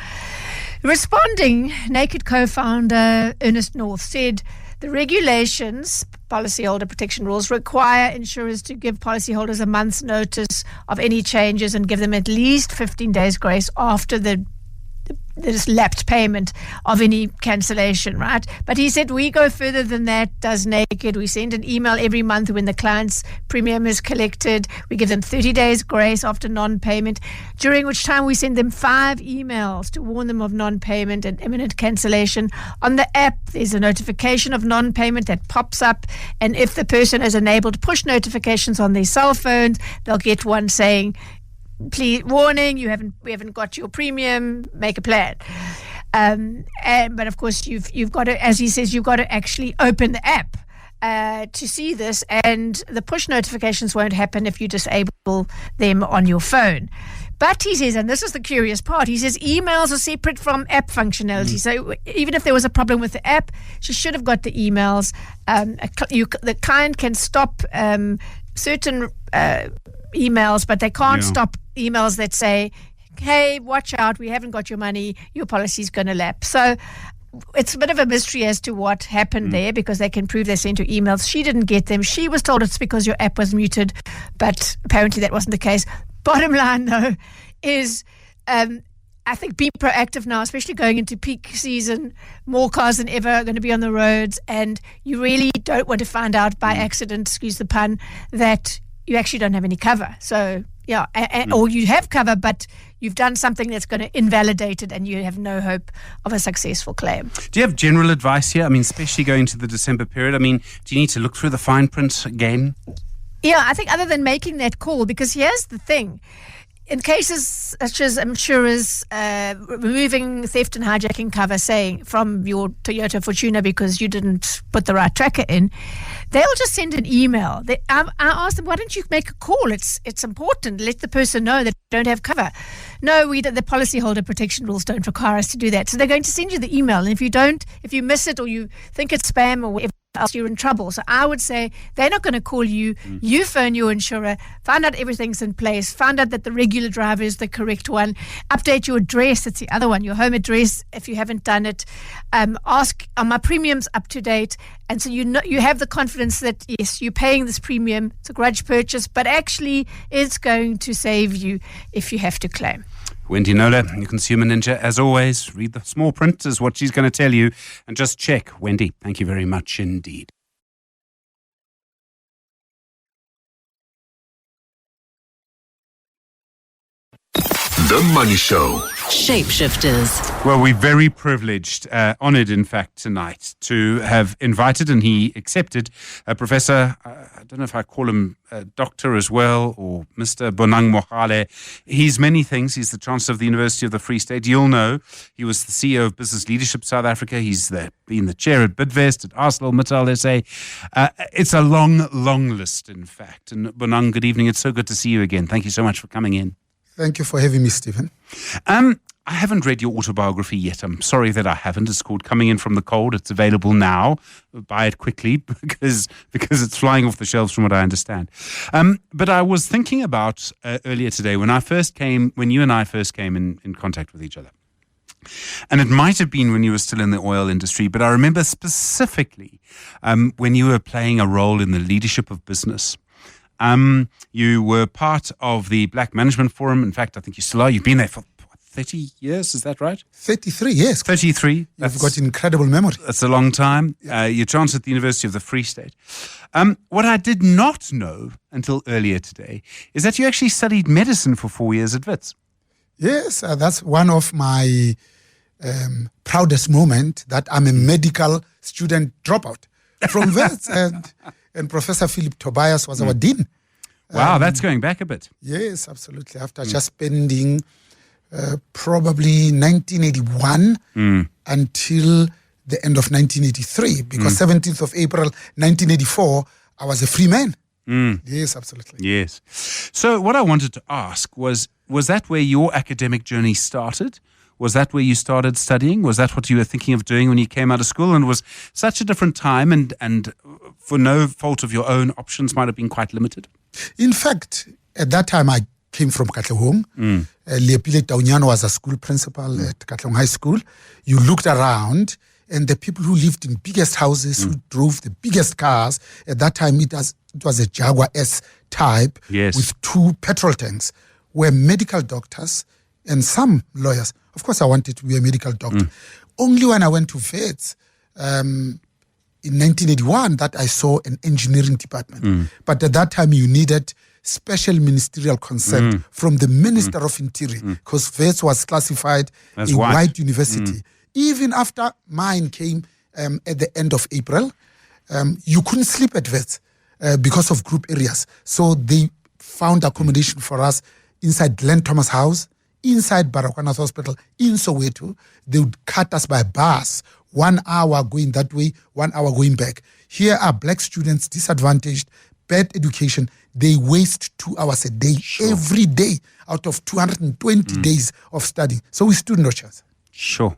Responding, Naked co-founder Ernest North said the regulations, policyholder protection rules, require insurers to give policyholders a month's notice of any changes and give them at least 15 days grace after this lapsed payment of any cancellation, right? But he said we go further than that, does Naked. We send an email every month when the client's premium is collected. We give them 30 days grace after non-payment, during which time we send them 5 emails to warn them of non-payment and imminent cancellation. On the app, there's a notification of non-payment that pops up, and if the person has enabled push notifications on their cell phones, they'll get one saying, please, warning, we haven't got your premium, make a plan. But of course, you've got to, as he says, you've got to actually open the app to see this, and the push notifications won't happen if you disable them on your phone. But he says, and this is the curious part, he says emails are separate from app functionality. So even if there was a problem with the app, she should have got the emails. The client can stop certain emails, but they can't stop emails that say, hey, watch out, we haven't got your money, your policy is going to lapse. So it's a bit of a mystery as to what happened there, because they can prove they sent her emails. She didn't get them. She was told it's because your app was muted, but apparently that wasn't the case. Bottom line, though, is I think be proactive now, especially going into peak season. More cars than ever are going to be on the roads, and you really don't want to find out by accident, excuse the pun, that you actually don't have any cover. So, yeah, or you have cover, but you've done something that's going to invalidate it and you have no hope of a successful claim. Do you have general advice here? I mean, especially going to the December period. I mean, do you need to look through the fine print again? Yeah, I think other than making that call, because here's the thing. In cases such as insurers removing theft and hijacking cover, saying from your Toyota Fortuner because you didn't put the right tracker in, they'll just send an email. I asked them, why don't you make a call? It's important. Let the person know that you don't have cover. No, the policyholder protection rules don't require us to do that. So they're going to send you the email. And if you miss it or you think it's spam or whatever else, you're in trouble. So I would say they're not going to call you. You phone your insurer, find out everything's in place, find out that the regular driver is the correct one, update your address. That's the other one, your home address if you haven't done it. Ask, are my premiums up to date? And so you have the confidence that, yes, you're paying this premium. It's a grudge purchase, but actually it's going to save you if you have to claim. Wendy Nola, your consumer ninja, as always, read the small print is what she's going to tell you, and just check. Wendy, thank you very much indeed. The Money Show. Shapeshifters. Well, we're very privileged, honoured, in fact, tonight to have invited, and he accepted, Professor, I don't know if I call him a doctor as well, or Mr. Bonang Mohale. He's many things. He's the Chancellor of the University of the Free State. You'll know he was the CEO of Business Leadership South Africa. He's been the chair at Bidvest, at ArcelorMittal SA. It's a long, long list, in fact. And Bonang, good evening. It's so good to see you again. Thank you so much for coming in. Thank you for having me, Stephen. I haven't read your autobiography yet. I'm sorry that I haven't. It's called Coming In From the Cold. It's available now. Buy it quickly because it's flying off the shelves from what I understand. But I was thinking about earlier today when you and I first came in contact with each other. And it might have been when you were still in the oil industry, but I remember specifically when you were playing a role in the leadership of business. You were part of the Black Management Forum. In fact, I think you still are. You've been there for 30 years, is that right? 33, yes. 33. You've got incredible memory. That's a long time. You're Chancellor at the University of the Free State. What I did not know until earlier today is that you actually studied medicine for 4 years at Wits. Yes, that's one of my proudest moments, that I'm a medical student dropout from Wits. And Professor Philip Tobias was our dean. Wow, that's going back a bit. Yes, absolutely. After just spending probably 1981 until the end of 1983, because 17th of April 1984, I was a free man. Yes, absolutely. Yes. So what I wanted to ask was that where your academic journey started? Was that where you started studying? Was that what you were thinking of doing when you came out of school? And was such a different time and for no fault of your own, options might have been quite limited? In fact, at that time, I came from Katlehong. Leapile Tauniano was a school principal at Katlehong High School. You looked around, and the people who lived in biggest houses, who drove the biggest cars, at that time it was a Jaguar S type with 2 petrol tanks, were medical doctors and some lawyers. Of course, I wanted to be a medical doctor. Only when I went to Wits in 1981 that I saw an engineering department. But at that time, you needed special ministerial consent from the Minister of Interior, because Wits was classified as a white university. Even after mine came at the end of April, you couldn't sleep at Wits because of group areas. So they found accommodation for us inside Glenn Thomas House, inside Baragwanath Hospital, in Soweto. They would cut us by bus, 1 hour going that way, 1 hour going back. Here are black students disadvantaged, bad education, they waste 2 hours a day, every day, out of 220 days of studying. So we stood no chance. Sure.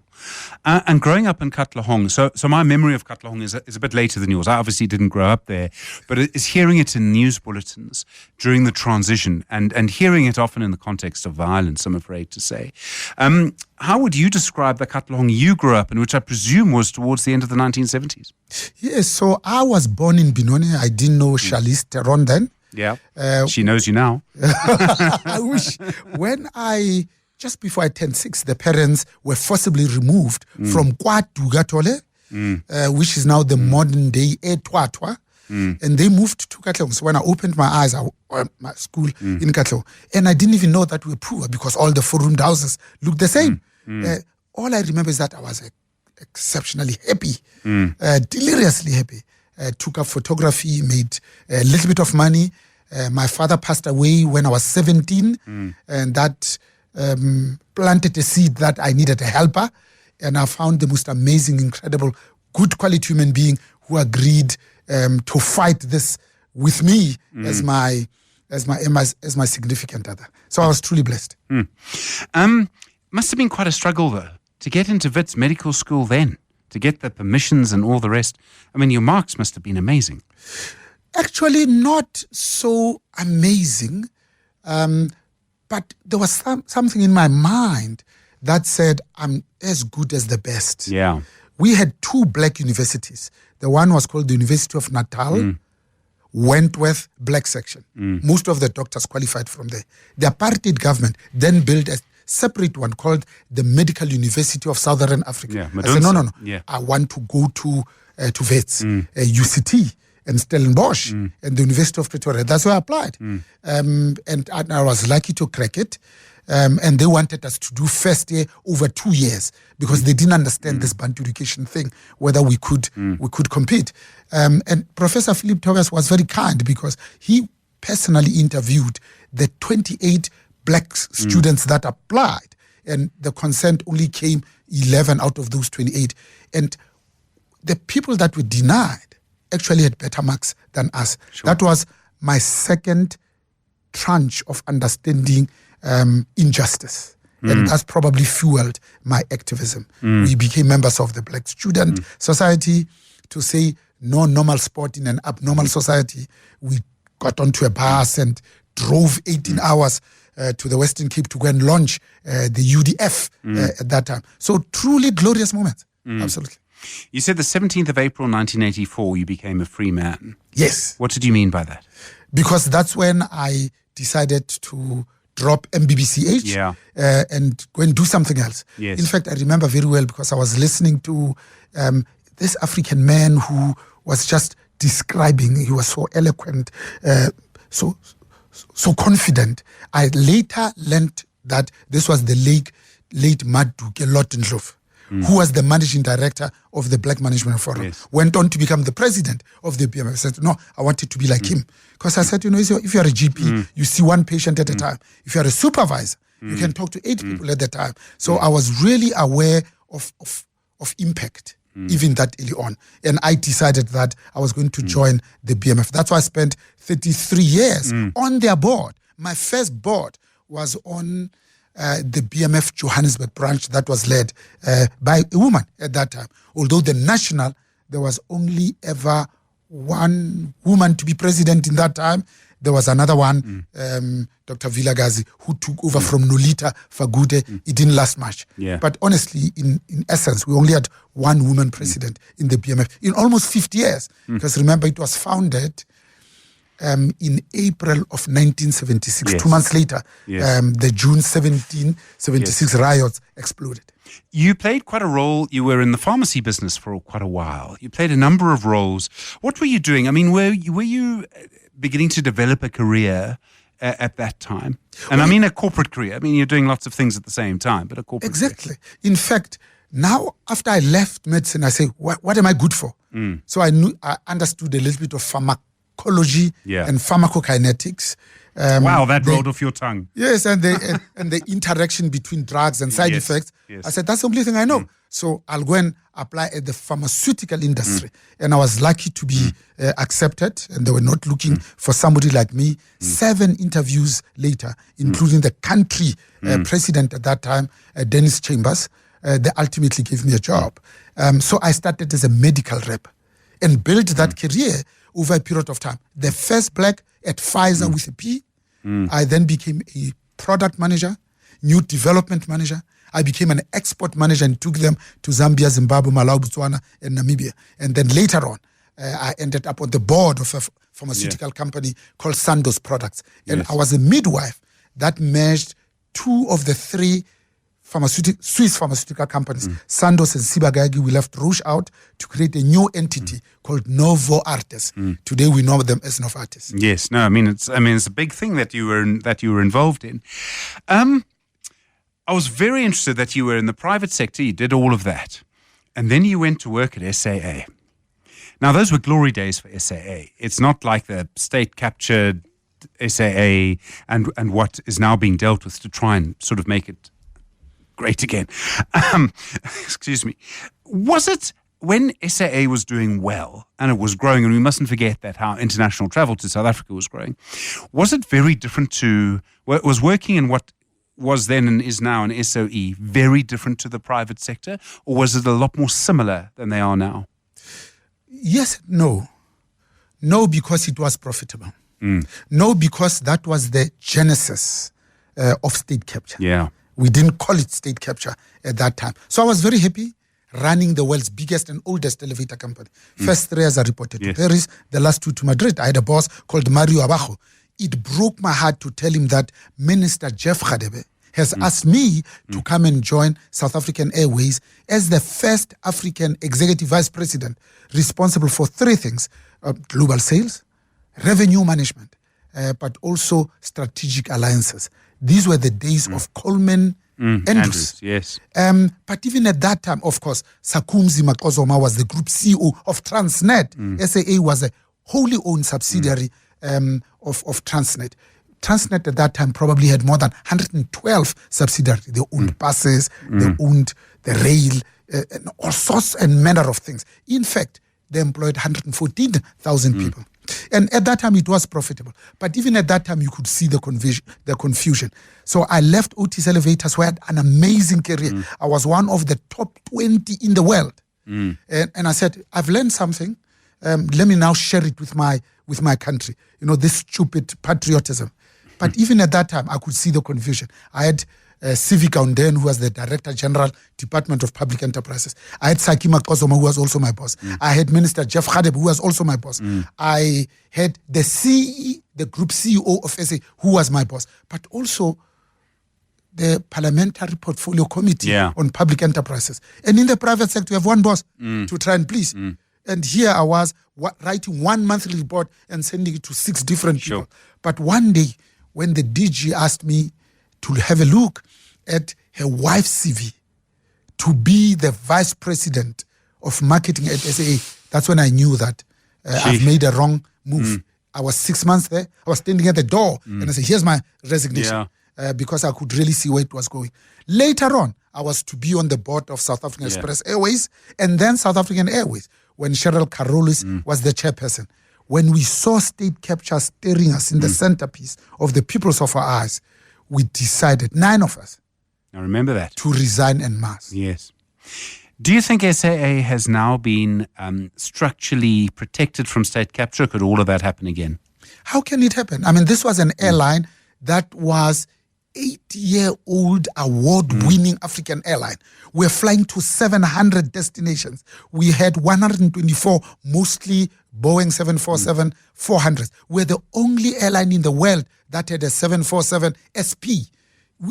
And growing up in Katlehong, so my memory of Katlehong is a bit later than yours. I obviously didn't grow up there, but it's hearing it in news bulletins during the transition and hearing it often in the context of violence, I'm afraid to say. How would you describe the Katlehong you grew up in, which I presume was towards the end of the 1970s? Yes, so I was born in Benoni. I didn't know Charlize Theron then. Yeah, she knows you now. I wish. Just before I turned 6, the parents were forcibly removed from KwaDugatole, which is now the modern day eTwatwa, and they moved to Katlehong. So when I opened my eyes, my school in Katlehong, and I didn't even know that we were poor because all the 4-roomed houses looked the same. All I remember is that I was exceptionally happy, deliriously happy. Took up photography, made a little bit of money. My father passed away when I was 17, and that planted a seed that I needed a helper, and I found the most amazing, incredible, good quality human being who agreed to fight this with me as my significant other. So I was truly blessed. Must have been quite a struggle though to get into Wits medical school then, to get the permissions and all the rest. I mean, your marks must have been amazing. Actually, not so amazing. But there was something in my mind that said, I'm as good as the best. Yeah. We had 2 black universities. The one was called the University of Natal, Wentworth Black Section. Most of the doctors qualified from there. The apartheid government then built a separate one called the Medical University of Southern Africa. Yeah, I said, no. Yeah. I want to go to Wits, UCT. And Stellenbosch and the University of Pretoria. That's where I applied. And I was lucky to crack it. And they wanted us to do first year over 2 years because they didn't understand this Bantu education thing, whether we could compete. And Professor Philip Thomas was very kind because he personally interviewed the 28 black students that applied. And the consent only came 11 out of those 28. And the people that were denied actually had better marks than us. Sure. That was my second tranche of understanding injustice. And that's probably fueled my activism. We became members of the Black Student Society to say no normal sport in an abnormal society. We got onto a bus and drove 18 hours to the Western Cape to go and launch the UDF at that time. So truly glorious moments. Absolutely. You said the 17th of April 1984 you became a free man. Yes. What did you mean by that? Because that's when I decided to drop MBBCH and go and do something else. Yes. In fact, I remember very well because I was listening to this African man who was just describing, he was so eloquent, so confident. I later learned that this was the late Maduke Lottenhoff, who was the managing director of the Black Management Forum, went on to become the president of the BMF. I said, no, I wanted to be like him. Because I said, if you're a GP, you see one patient at a time. If you're a supervisor, you can talk to 8 people at a time. So I was really aware of impact, even that early on. And I decided that I was going to join the BMF. That's why I spent 33 years on their board. My first board was on the BMF Johannesburg branch that was led by a woman at that time. Although the national, there was only ever one woman to be president in that time. There was another one, Dr. Vilagazi, who took over from Nolita Fagude. It didn't last much. Yeah. But honestly, in essence, we only had one woman president in the BMF in almost 50 years. Because remember, it was founded in April of 1976. 2 months later, the June 1776 riots exploded. You played quite a role. You were in the pharmacy business for quite a while. You played a number of roles. What were you doing? I mean, were you beginning to develop a career at that time? And I mean a corporate career. I mean, you're doing lots of things at the same time, but a corporate career. In fact, now after I left medicine, I say, what am I good for? So I understood a little bit of pharmacology and pharmacokinetics. Wow, that rolled off your tongue. Yes, and the interaction between drugs and side effects. Yes. I said, that's the only thing I know. So I'll go and apply at the pharmaceutical industry. And I was lucky to be accepted, and they were not looking for somebody like me. 7 interviews later, including the country president at that time, Dennis Chambers, they ultimately gave me a job. So I started as a medical rep and built that career over a period of time. The first black at Pfizer with a P. I then became a product manager, new development manager. I became an export manager and took them to Zambia, Zimbabwe, Malawi, Botswana, and Namibia. And then later on, I ended up on the board of a pharmaceutical company called Sandoz Products. And I was a midwife that merged 2 of the 3 Swiss pharmaceutical companies, Sandoz and Sibagagi. We left Rouge out to create a new entity called Novo Artes. Today we know them as Novartis. Yes, no, I mean it's a big thing that you were involved in. I was very interested that you were in the private sector. You did all of that, and then you went to work at SAA. Now those were glory days for SAA. It's not like the state captured SAA and what is now being dealt with to try and sort of make it great again. Excuse me. Was it when SAA was doing well and it was growing, and we mustn't forget that how international travel to South Africa was growing, was it very different to what was working in what was then and is now an SOE very different to the private sector, or was it a lot more similar than they are now? Yes, no. No, because it was profitable. No, because that was the genesis of state capture. Yeah. We didn't call it state capture at that time. So I was very happy running the world's biggest and oldest elevator company. First 3 years I reported to Paris, the last 2 to Madrid. I had a boss called Mario Abajo. It broke my heart to tell him that Minister Jeff Radebe has asked me to come and join South African Airways as the first African executive vice president responsible for 3 things: global sales, revenue management, but also strategic alliances. These were the days of Coleman Andrews. Yes. But even at that time, of course, Sakumzi Makozoma was the group CEO of Transnet. SAA was a wholly owned subsidiary of Transnet. Transnet at that time probably had more than 112 subsidiaries. They owned buses, they owned the rail, and all sorts and manner of things. In fact, they employed 114,000 people. And at that time, it was profitable. But even at that time, you could see the confusion. So I left Otis Elevators, where I had an amazing career. I was one of the top 20 in the world. And I said, I've learned something. Let me now share it with my country. You know, this stupid patriotism. But even at that time, I could see the confusion. I had Civic Onden, who was the Director General, Department of Public Enterprises. I had Sakima Kozoma, who was also my boss. I had Minister Jeff Radebe, who was also my boss. I had the group CEO of SA, who was my boss. But also the Parliamentary Portfolio Committee on Public Enterprises. And in the private sector, you have one boss to try and please. And here I was writing 1 monthly report and sending it to 6 different people. But one day, when the DG asked me to have a look at her wife's CV to be the vice president of marketing at SAA, that's when I knew that I've made a wrong move. I was 6 months there. I was standing at the door and I said, here's my resignation because I could really see where it was going. Later on, I was to be on the board of South African Express Airways and then South African Airways when Cheryl Carolus was the chairperson. When we saw state capture staring us in the centerpiece of the pupils of our eyes, we decided, 9 of us, I remember that, to resign en masse. Yes. Do you think SAA has now been structurally protected from state capture? Could all of that happen again? How can it happen? I mean, this was an airline that was 8-year-old award-winning African airline. We're flying to 700 destinations. We had 124, mostly Boeing 747-400s. We're the only airline in the world that had a 747 SP.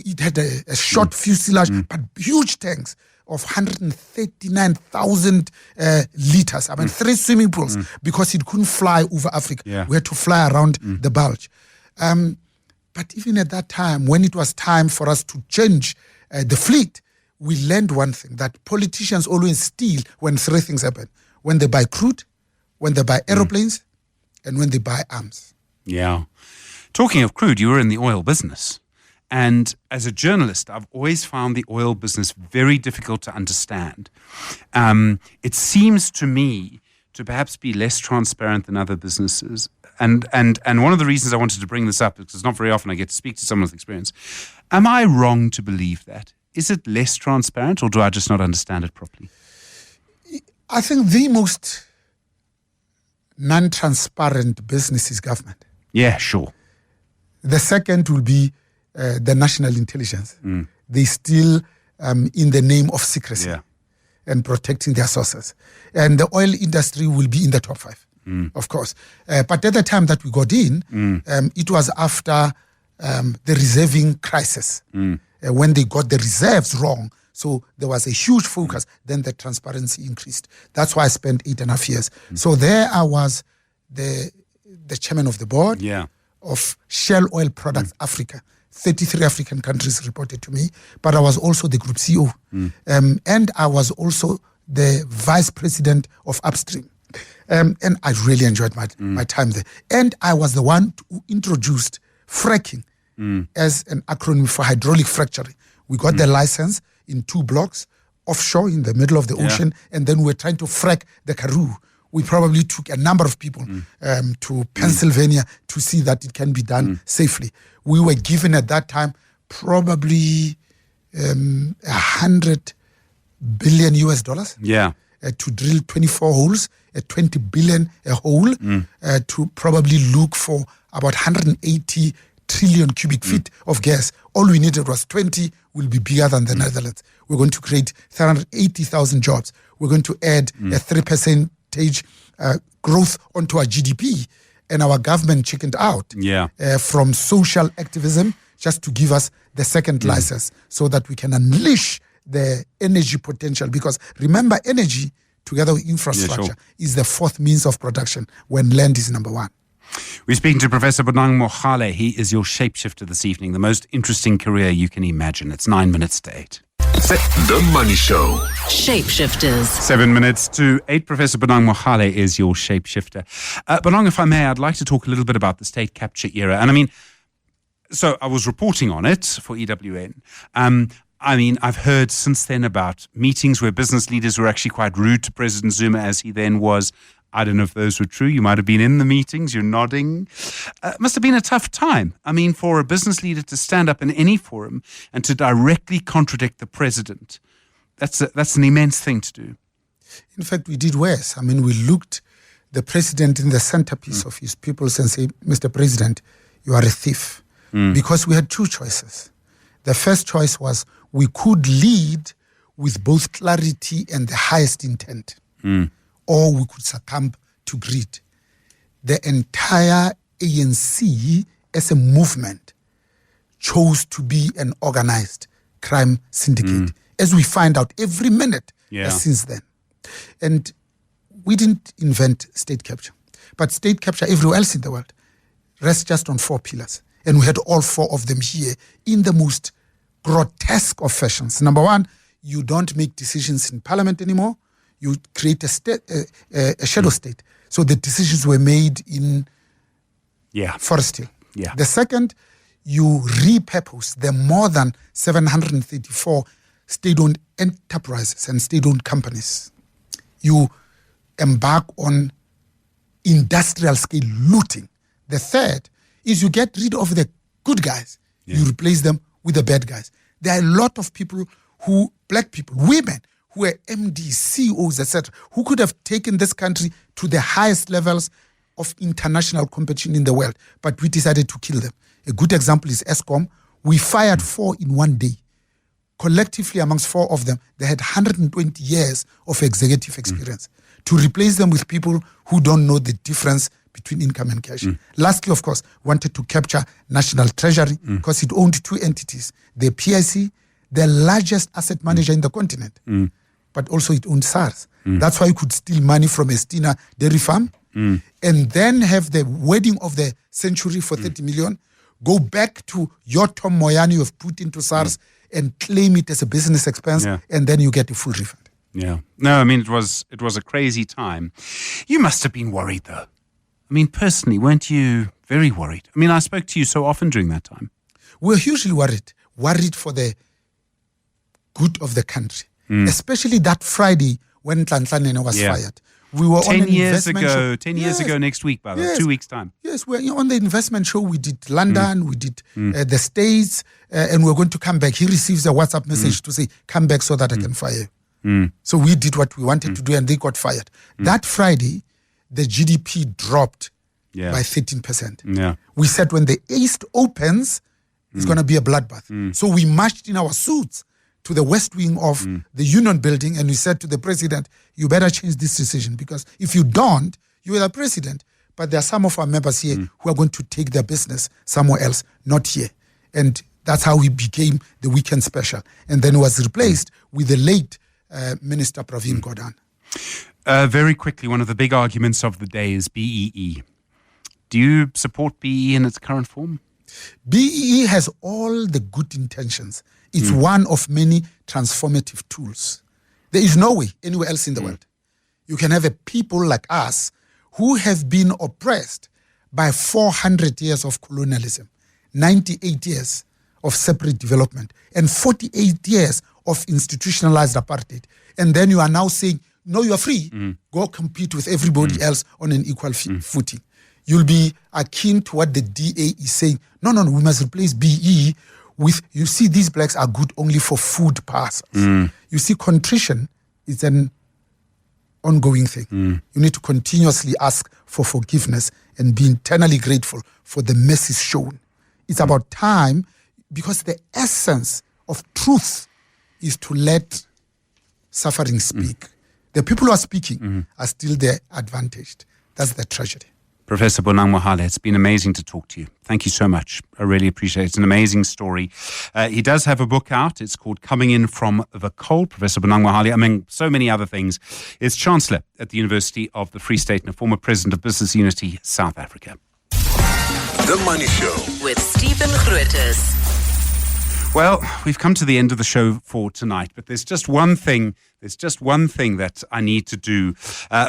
It had a short fuselage, but huge tanks of 139,000 liters. I mean, 3 swimming pools because it couldn't fly over Africa. We had to fly around the bulge. But even at that time, when it was time for us to change the fleet, we learned one thing, that politicians always steal when 3 things happen. When they buy crude, when they buy aeroplanes, and when they buy arms. Yeah. Talking of crude, you were in the oil business. And as a journalist, I've always found the oil business very difficult to understand. It seems to me to perhaps be less transparent than other businesses. And one of the reasons I wanted to bring this up is because it's not very often I get to speak to someone with experience. Am I wrong to believe that? Is it less transparent, or do I just not understand it properly? I think the most non-transparent business is government. Yeah, sure. The second will be the national intelligence. They still in the name of secrecy and protecting their sources. And the oil industry will be in the top 5, of course. But at the time that we got in, it was after the reserving crisis, when they got the reserves wrong. So there was a huge focus. Then the transparency increased. That's why I spent 8.5 years. So there I was the chairman of the board of Shell Oil Products Africa. 33 African countries reported to me, but I was also the group CEO. And I was also the vice president of Upstream. And I really enjoyed my time there. And I was the one who introduced fracking as an acronym for hydraulic fracturing. We got the license in 2 blocks offshore in the middle of the ocean, and then we were trying to frack the Karoo. We probably took a number of people to Pennsylvania to see that it can be done safely. We were given at that time probably $100 billion to drill 24 holes at 20 billion a hole to probably look for about 180 trillion cubic feet of gas. All we needed was 20, will be bigger than the Netherlands. We're going to create 380,000 jobs. We're going to add a 3% growth onto our GDP, and our government chickened out from social activism just to give us the second license so that we can unleash the energy potential. Because remember, energy together with infrastructure is the 4th means of production when land is number 1. We're speaking to Professor Bonang Mohale. He is your shapeshifter this evening, the most interesting career you can imagine. It's 9 minutes to 8. The Money Show. Shapeshifters. 7 minutes to 8. Professor Bonang Mohale is your shapeshifter. Bonang, if I may, I'd like to talk a little bit about the state capture era. And I mean, so I was reporting on it for EWN. I mean, I've heard since then about meetings where business leaders were actually quite rude to President Zuma as he then was. I don't know if those were true. You might have been in the meetings. You're nodding. It must have been a tough time. I mean, for a business leader to stand up in any forum and to directly contradict the president, that's an immense thing to do. In fact, we did worse. I mean, we looked the president in the centerpiece of his peoples and say, Mr. President, you are a thief. Because we had 2 choices. The first choice was we could lead with both clarity and the highest intent. Or we could succumb to greed. The entire ANC as a movement chose to be an organized crime syndicate, as we find out every minute since then. And we didn't invent state capture, but state capture everywhere else in the world rests just on 4 pillars. And we had all 4 of them here in the most grotesque of fashions. Number 1, you don't make decisions in parliament anymore. You create a shadow state. So the decisions were made in Forest Hill. The second, you repurpose the more than 734 state-owned enterprises and state-owned companies. You embark on industrial scale looting. The third is you get rid of the good guys. You replace them with the bad guys. There are a lot of people black people, women, who were MDs, CEOs, etc., who could have taken this country to the highest levels of international competition in the world, but we decided to kill them. A good example is Eskom. We fired 4 in one day. Collectively, amongst 4 of them, they had 120 years of executive experience. To replace them with people who don't know the difference between income and cash. Lastly, of course, wanted to capture National Treasury because it owned 2 entities. The PIC, the largest asset manager in the continent, but also it owned SARS. That's why you could steal money from Estina dairy farm and then have the wedding of the century for 30 million, go back to your Tom Moyani you've put into SARS and claim it as a business expense, and then you get a full refund. No, I mean, it was a crazy time. You must have been worried, though. I mean, personally, weren't you Very worried. I mean, I spoke to you so often during that time. We're hugely worried for the good of the country, especially that Friday when Nhlanhla was fired. We were 10 on an years investment ago. show. 10 years ago next week, by the way, 2 weeks' time. Yes, we're on the investment show. We did London, we did the States, and we're going to come back. He receives a WhatsApp message to say, come back so that I can fire you. So we did what we wanted to do, and they got fired. That Friday, the GDP dropped by 13%. Yeah. We said when the East opens, it's going to be a bloodbath. So we marched in our suits to the west wing of the Union building, and we said to the president, you better change this decision, because if you don't, you are the president. But there are some of our members here who are going to take their business somewhere else, not here. And that's how he became the weekend special. And then was replaced with the late Minister Pravin Gordhan. Very quickly, one of the big arguments of the day is BEE. Do you support BEE in its current form? BEE has all the good intentions. It's one of many transformative tools. There is no way anywhere else in the world you can have a people like us who have been oppressed by 400 years of colonialism, 98 years of separate development, and 48 years of institutionalized apartheid. And then you are now saying, no, you are free. Go compete with everybody else on an equal footing. You'll be akin to what the DA is saying. No, we must replace BE with, you see, these blacks are good only for food parcels. You see, contrition is an ongoing thing. You need to continuously ask for forgiveness and be eternally grateful for the mercy shown. It's about time, because the essence of truth is to let suffering speak. The people who are speaking are still there advantaged. That's the tragedy. Professor Bonang Mohale, it's been amazing to talk to you. Thank you so much. I really appreciate it. It's an amazing story. He does have a book out. It's called Coming In From the Cold. Professor Bonang Mohale, among so many other things, is Chancellor at the University of the Free State and a former President of Business Unity, South Africa. The Money Show with Stephen Grootes. Well, we've come to the end of the show for tonight, but there's just one thing that I need to do.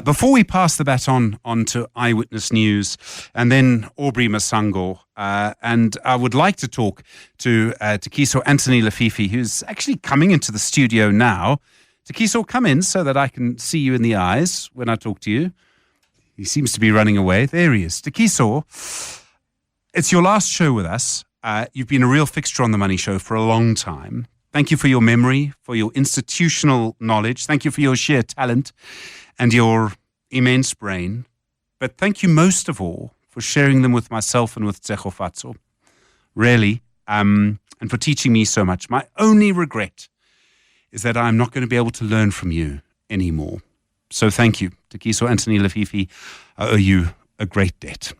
Before we pass the baton on to Eyewitness News and then Aubrey Masango, and I would like to talk to Tekiso Anthony Lefifi, who's actually coming into the studio now. Tekiso, come in so that I can see you in the eyes when I talk to you. He seems to be running away. There he is. Tekiso, it's your last show with us. You've been a real fixture on The Money Show for a long time. Thank you for your memory, for your institutional knowledge. Thank you for your sheer talent and your immense brain. But thank you most of all for sharing them with myself and with Tsecho Fatso. Really. And for teaching me so much. My only regret is that I'm not going to be able to learn from you anymore. So thank you. Tekiso Anthony Lefifi, I owe you a great debt.